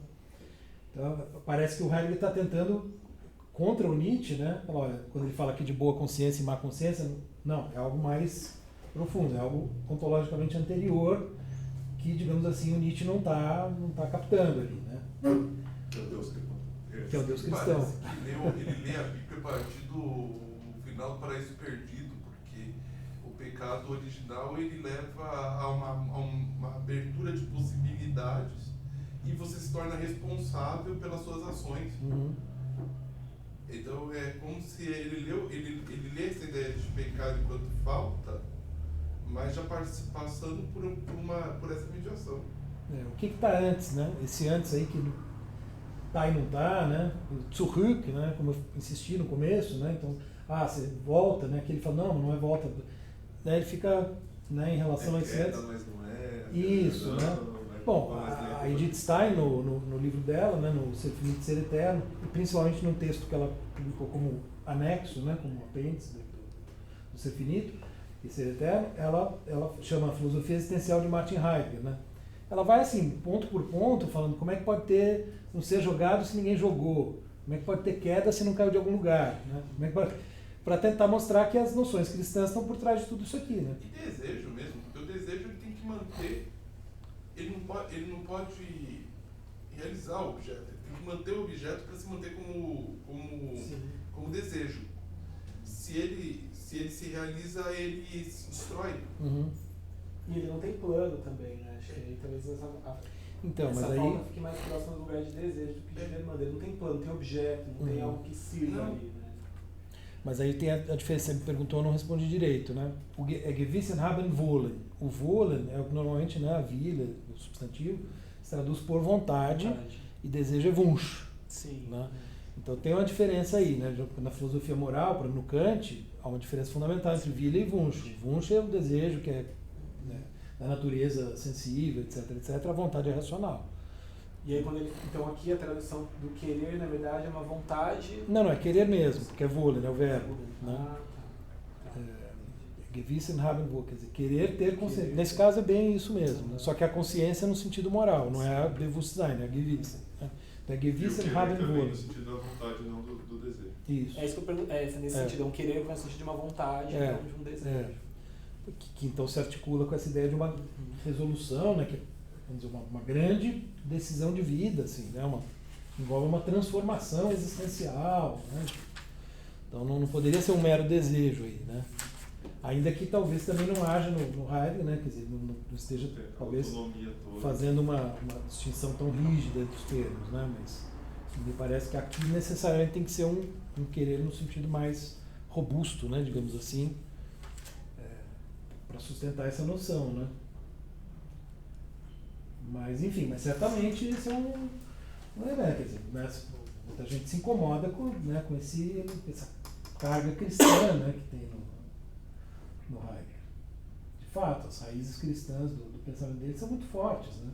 S2: Então, parece que o Heidegger está tentando, contra o Nietzsche, né? Olha, quando ele fala aqui de boa consciência e má consciência, não, é algo mais profundo, é algo ontologicamente anterior, que, digamos assim, o Nietzsche não tá captando ali, né? Que é o Deus cristão.
S6: Parece que ele lê a Bíblia a partir do final do Paraíso Perdido, porque o pecado original ele leva a uma abertura de possibilidades e você se torna responsável pelas suas ações.
S2: Uhum.
S6: Então é como se ele lê essa ideia de pecado enquanto falta, mas já passando por essa mediação.
S2: O que está antes, né? Esse antes aí que tá e não tá, né? O zurück, né? Como eu insisti no começo, né? Então, você volta, né? Que ele fala, não é volta. Daí ele fica, né, em relação a esse antes.
S4: Mas não é.
S2: Isso, né? Bom, a Edith Stein, no livro dela, né, no Ser Finito e Ser Eterno, e principalmente num texto que ela publicou como anexo, né, como apêndice do Ser Finito e Ser Eterno, ela chama a filosofia existencial de Martin Heidegger, né? Ela vai assim, ponto por ponto, falando como é que pode ter um ser jogado se ninguém jogou, como é que pode ter queda se não caiu de algum lugar, né? Para tentar mostrar que as noções cristãs estão por trás de tudo isso aqui, né?
S6: E desejo mesmo, porque o desejo ele tem que manter, ele não pode realizar o objeto, ele tem que manter o objeto para se manter como desejo. Se ele se realiza, ele se destrói.
S2: Uhum.
S1: E ele não tem plano também, né? Acho que aí talvez
S2: então,
S1: essa
S2: mas
S1: falta
S2: aí
S1: fique mais próxima do lugar de desejo do que de demanda. Ele não tem plano, não tem objeto, não tem algo que sirva ali, né?
S2: Mas aí tem a diferença, você me perguntou, eu não respondi direito, né? É Gewissen haben wollen. O wollen é o que normalmente, né, a vila, o substantivo, se traduz por vontade e desejo é Wunsch.
S1: Sim.
S2: Né? Então tem uma diferença aí, né? Na filosofia moral, por exemplo, no Kant, há uma diferença fundamental entre Wille e Wunsch. Wunsch é o desejo que é, né, da natureza sensível, etc. A vontade é racional.
S1: E aí então aqui a tradução do querer, na verdade, é uma vontade...
S2: Não, é querer mesmo, porque é wollen, é o verbo. Né?
S1: Tá.
S2: Gewissen haben wollen, quer dizer, querer ter consciência. Nesse caso é bem isso mesmo, né? Só que a consciência é no sentido moral, não é a Bewusstsein, é a Gewissen. Né? Então é Gewissen haben wollen.
S4: No sentido da vontade, não do desejo.
S2: Isso.
S1: É isso que eu pergunto, nesse sentido, é um querer no sentido de uma vontade, não de um desejo.
S2: Que então se articula com essa ideia de uma resolução, né? Que, vamos dizer, uma grande decisão de vida, assim, né? Envolve uma transformação existencial, né? Então não poderia ser um mero desejo aí, né? Ainda que talvez também não haja no Heidegger, né? Quer dizer, não esteja talvez fazendo uma distinção tão rígida dos termos, né? Mas me parece que aqui necessariamente tem que ser um querer no sentido mais robusto, né? Digamos assim, para sustentar essa noção, né? Mas enfim, mas certamente isso é um elemento, quer dizer, né? Muita gente se incomoda com, né, com essa carga cristã, né, que tem no Heidegger. De fato, as raízes cristãs do pensamento dele são muito fortes, né?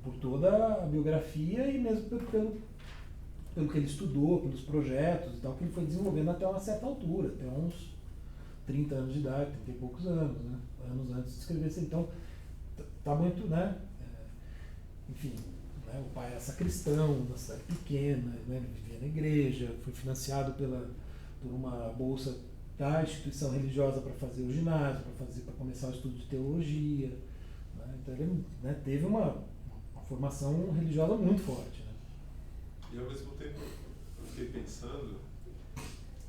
S2: Por toda a biografia e mesmo pelo que ele estudou, pelos projetos e tal, que ele foi desenvolvendo até uma certa altura, até uns 30 anos de idade, 30 e poucos anos, né? Anos antes de escrever isso. Então, está muito, né? Enfim, né? né? O pai era sacristão, na cidade pequena, né? Ele vivia na igreja, foi financiado por uma bolsa da instituição religiosa para fazer o ginásio, para começar o estudo de teologia. Né? Então ele, né, teve uma formação religiosa muito forte. Né?
S4: E ao mesmo tempo eu fiquei pensando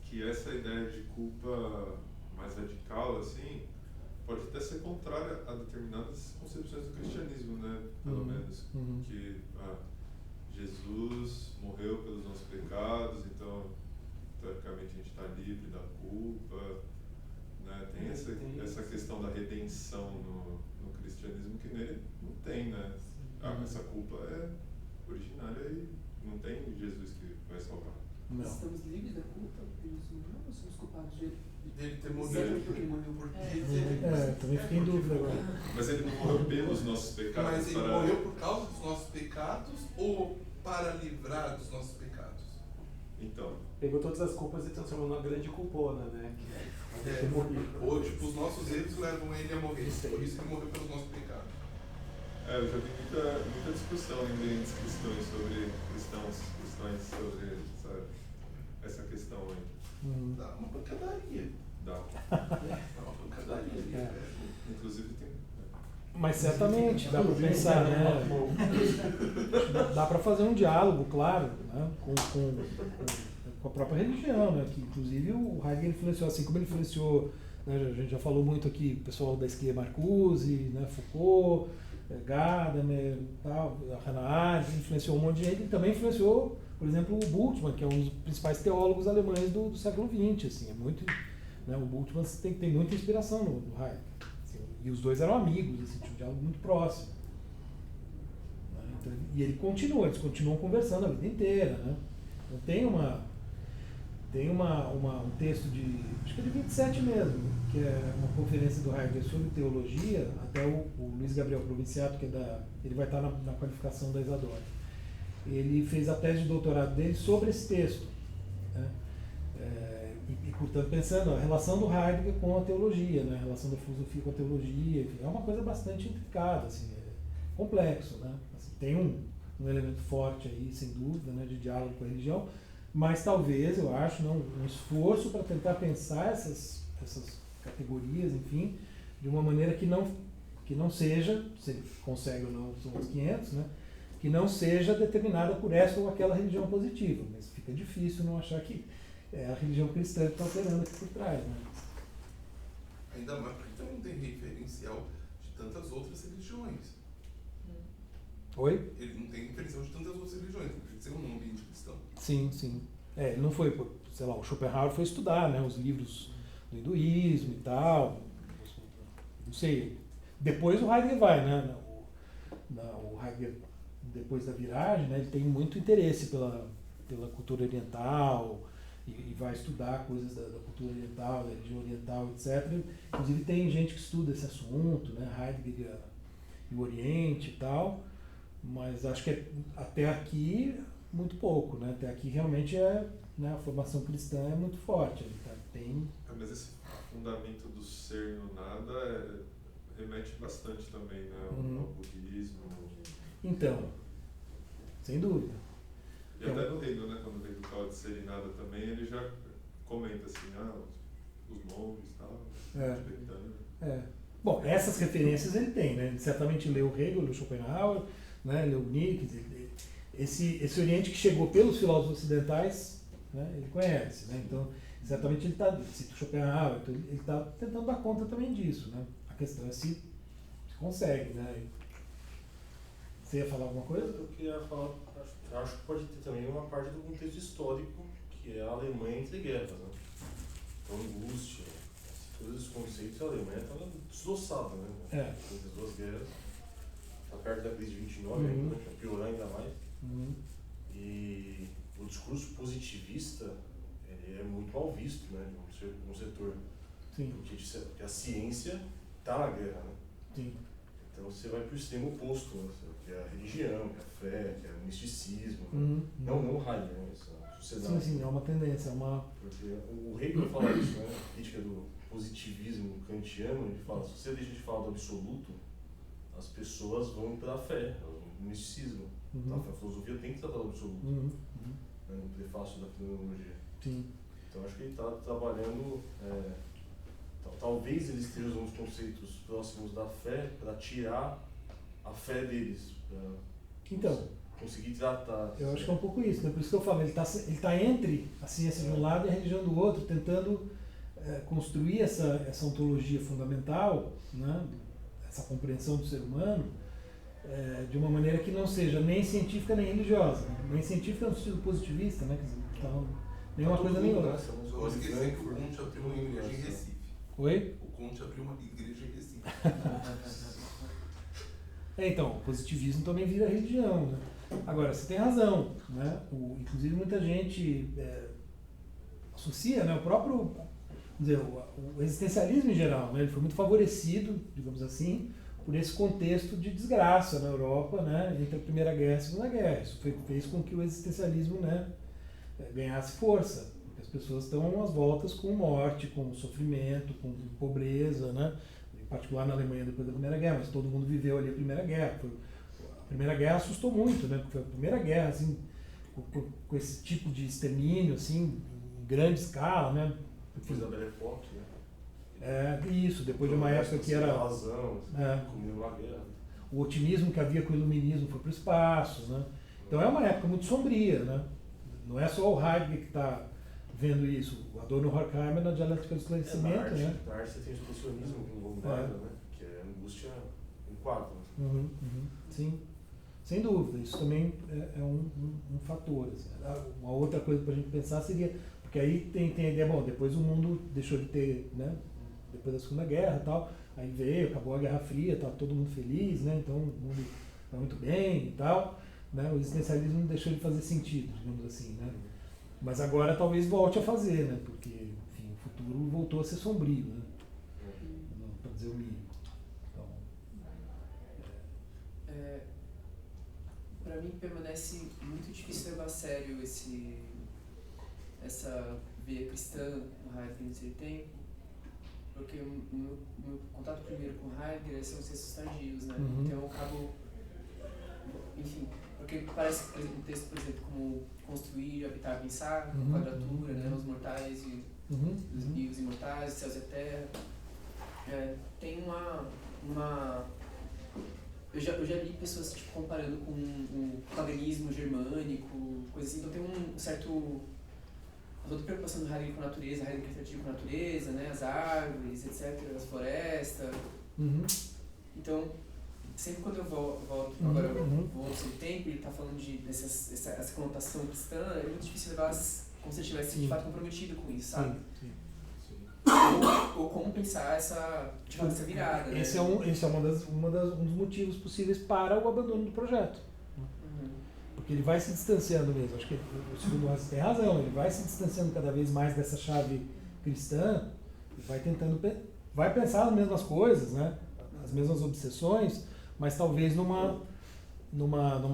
S4: que essa ideia de culpa mais radical, assim, pode até ser contrária a determinadas concepções do cristianismo, né? Pelo menos. Que Jesus morreu pelos nossos pecados, então, teoricamente, a gente está livre da culpa. Né? Tem essa questão da redenção no cristianismo que nele não tem, né? Essa culpa é originária e não tem Jesus que vai salvar.
S2: Não.
S8: Estamos livres da culpa? Deus não, nós somos culpados dele
S6: ter
S8: morrido porque ele morreu por
S2: Também fiquei em dúvida agora.
S4: Mas ele não morreu pelos nossos pecados.
S6: Mas ele morreu por causa dos nossos pecados ou para livrar dos nossos pecados?
S4: Então.
S1: Pegou todas as culpas e transformou numa grande culpona, né?
S6: Ou tipo, os nossos erros levam ele a morrer. Por isso ele morreu pelos nossos pecados.
S4: Eu já vi muita discussão em ambientes cristãos sobre essa questão aí.
S6: Dá uma pancadaria.
S4: Dá.
S6: Dá uma pancadaria.
S4: Inclusive tem.
S2: Mas certamente dá para pensar, né? Dá para fazer um diálogo, claro, né? com a própria religião, né? Que inclusive o Heidegger influenciou, assim como ele influenciou, né? A gente já falou muito aqui, o pessoal da esquerda, Marcuse, né? Foucault, Gadamer, tal, Hannah Arendt, influenciou um monte de gente. Ele também influenciou, por exemplo, o Bultmann, que é um dos principais teólogos alemães do século XX. Assim, é muito, né? O Bultmann tem muita inspiração no Heidegger. Assim, e os dois eram amigos, assim, tinha um diálogo muito próximo. Né? Então, e eles continuam conversando a vida inteira. Né? Então tem um texto de, acho que é de 27 mesmo, que é uma conferência do Heidegger sobre teologia, até o Luiz Gabriel Provinciato, ele vai estar na qualificação da Isadora. Ele fez a tese de doutorado dele sobre esse texto. Né? E, portanto, pensando a relação do Heidegger com a teologia, né? A relação da filosofia com a teologia, enfim, é uma coisa bastante intricada, assim, complexo. Né? Assim, tem um elemento forte aí, sem dúvida, né, de diálogo com a religião, mas talvez, eu acho, um esforço para tentar pensar essas categorias, enfim, de uma maneira que não seja, se ele consegue ou não, são os 500, né, que não seja determinada por essa ou aquela religião positiva, mas fica difícil não achar que é a religião cristã que está operando aqui por trás. Né?
S6: Ainda mais porque também não tem referencial de tantas outras religiões.
S2: Oi?
S6: Ele não tem referencial de tantas outras religiões, porque ser um ambiente cristão.
S2: Sim, sim. Ele não foi, sei lá, o Schopenhauer foi estudar, né, os livros do hinduísmo e tal, não sei. Depois o Heidegger vai, né, o Heidegger, depois da viragem, né, ele tem muito interesse pela cultura oriental e vai estudar coisas da cultura oriental, da religião oriental, etc. Inclusive tem gente que estuda esse assunto, né, Heidegger e o Oriente e tal, mas acho que até aqui muito pouco, né? Até aqui realmente né, a formação cristã é muito forte.
S4: Mas esse fundamento do ser no nada remete bastante também, né, ao budismo.
S2: Então, sem dúvida.
S4: E até no Hegel, né, quando o Hegel fala de ser e nada também, ele já comenta assim, os monges e tal, respeitando.
S2: Bom, essas referências ele tem, né? Ele certamente leu Hegel, leu Schopenhauer, né? Leu Nietzsche. Esse Oriente que chegou pelos filósofos ocidentais, né? Ele conhece, né? Então, certamente ele cita Schopenhauer, então ele está tentando dar conta também disso, né? A questão é se consegue, né? Você ia falar alguma coisa?
S9: Eu queria falar, acho que pode ter também uma parte do contexto histórico, que é a Alemanha entre guerras, né? Então, angústia, todos esses conceitos, a Alemanha está desdoçada, né? Entre as duas guerras. Está perto da crise de 29, né? Que piorar ainda mais. E o discurso positivista ele é muito mal visto, né? No setor.
S2: Sim.
S9: Porque a ciência está na guerra, né?
S2: Sim.
S9: Então você vai para o extremo oposto, né? Que é a religião, que é a fé, que é o misticismo. Não o Heidegger, né? Essa sociedade.
S2: Sim, é uma tendência,
S9: Porque o Hegel fala isso, né? A crítica do positivismo kantiano, ele fala, se você deixa de falar do absoluto, as pessoas vão para a fé, elas vão no misticismo.
S2: Uhum.
S9: A filosofia tem que tratar do absoluto,
S2: Uhum.
S9: né, no prefácio da fenomenologia.
S2: Sim.
S9: Então acho que ele está trabalhando, talvez ele esteja usando os conceitos próximos da fé para tirar a fé deles, para
S2: Então,
S9: conseguir tratar.
S2: eu acho que é um pouco isso, né? Por isso que eu falo, ele tá entre a ciência de um lado e a religião do outro, tentando construir essa ontologia fundamental, né? Essa compreensão do ser humano, de uma maneira que não seja nem científica nem religiosa, nem científica no sentido positivista, né? Quer dizer, então, nenhuma coisa nem outra.
S6: Vou esquecer que o Conte abriu uma igreja em Recife.
S2: Oi?
S6: O Conte abriu uma igreja em Recife.
S2: Então, o positivismo também vira religião, né? Agora, você tem razão, né? Inclusive muita gente associa, né? O próprio, vamos dizer, o existencialismo em geral, né? Ele foi muito favorecido, digamos assim, por esse contexto de desgraça na Europa, né? Entre a Primeira Guerra e a Segunda Guerra. Isso fez com que o existencialismo, né, ganhasse força. Porque as pessoas estão às voltas com morte, com sofrimento, com pobreza, né? Em particular na Alemanha depois da Primeira Guerra, mas todo mundo viveu ali a Primeira Guerra. A Primeira Guerra assustou muito, né? Porque foi a primeira guerra, assim, com esse tipo de extermínio, assim, em grande escala, né?
S9: Depois da Belle Époque, né?
S2: Isso, depois de uma época que era...
S9: razão, comigo na guerra.
S2: O otimismo que havia com o iluminismo foi para o espaço, né? Então é uma época muito sombria, né? Não é só o Heidegger que está vendo isso. O Adorno Horkheimer na dialética do esclarecimento, né?
S9: Na arte você tem o expressionismo que envolve guarda, né? Que é a angústia em quadro.
S2: Sim, sem dúvida. Isso também é um fator. Assim. Uma outra coisa para a gente pensar seria... Porque aí tem a ideia, bom, depois o mundo deixou de ter, né? Depois da Segunda Guerra e tal, aí veio, acabou a Guerra Fria, tá todo mundo feliz, né? Então o mundo está muito bem e tal, né? O existencialismo deixou de fazer sentido, digamos assim, né? Mas agora talvez volte a fazer, né? Porque, enfim, o futuro voltou a ser sombrio, né? Para dizer o mínimo. Então,
S8: para mim permanece muito difícil levar a sério essa veia cristã no Heidegger nesse tempo, porque o meu contato primeiro com Heidegger são os textos tardios, né? Então eu acabo, enfim, porque parece que um texto, por exemplo, como Construir, Habitar, Pensar, Quadratura, né? Os mortais e os imortais, os céus e a terra, tem uma eu já li pessoas tipo, comparando com o paganismo germânico, coisa assim, então tem um certo... toda a preocupação do Heidegger com a natureza, Heidegger tratativo com a natureza, né, as árvores, etc., as florestas. Então, sempre quando eu volto, agora eu volto sem tempo, ele está falando essa conotação cristã, é muito difícil levar como se ele estivesse de fato comprometido com isso, sabe?
S2: Sim.
S8: Ou como pensar essa virada, né?
S2: Esse é um dos motivos possíveis para o abandono do projeto. Porque ele vai se distanciando mesmo. Acho que o segundo Rossi tem razão, ele vai se distanciando cada vez mais dessa chave cristã e vai pensar as mesmas coisas, né? As mesmas obsessões, mas talvez numa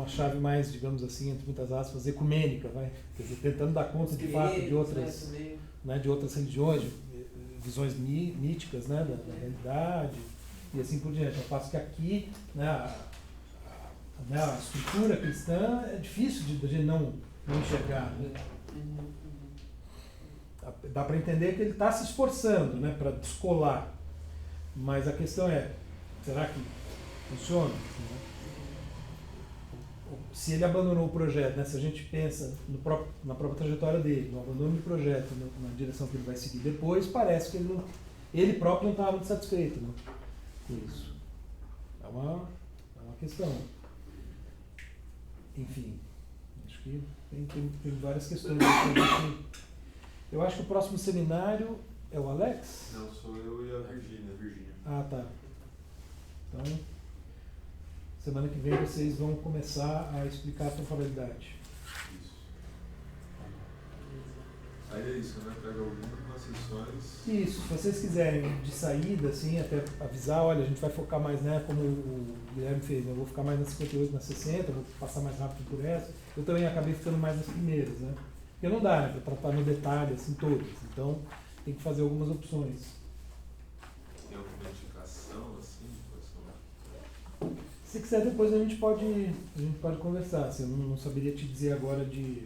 S2: chave mais, digamos assim, entre muitas aspas, ecumênica, quer dizer, tentando dar conta de fato de outras, né, de outras religiões, visões míticas, né, da realidade e assim por diante. Ao passo que aqui, né, a estrutura cristã é difícil de a gente não enxergar. Né? Dá para entender que ele está se esforçando, né, para descolar. Mas a questão é, será que funciona? Se ele abandonou o projeto, né, se a gente pensa na própria trajetória dele, no abandono do projeto, na direção que ele vai seguir depois, parece que ele próprio não estava muito satisfeito, né, com isso. É uma questão. Enfim, acho que tem várias questões. Eu acho que o próximo seminário é o Alex?
S4: Não, sou eu e a Virgínia.
S2: Ah, tá. Então, semana que vem vocês vão começar a explicar a temporalidade.
S4: Isso. Aí é isso, né? Pega algumas sessões.
S2: Isso, se vocês quiserem de saída, assim, até avisar, olha, a gente vai focar mais, né, como o Guilherme fez, né? Eu vou ficar mais nas 58, nas 60, vou passar mais rápido por essa. Eu também acabei ficando mais nas primeiras, né? Porque não dá, né, para tratar no detalhe, assim, todas. Então, tem que fazer algumas opções.
S4: Tem alguma indicação, assim?
S2: Se quiser, depois a gente pode conversar. Assim, eu não saberia te dizer agora de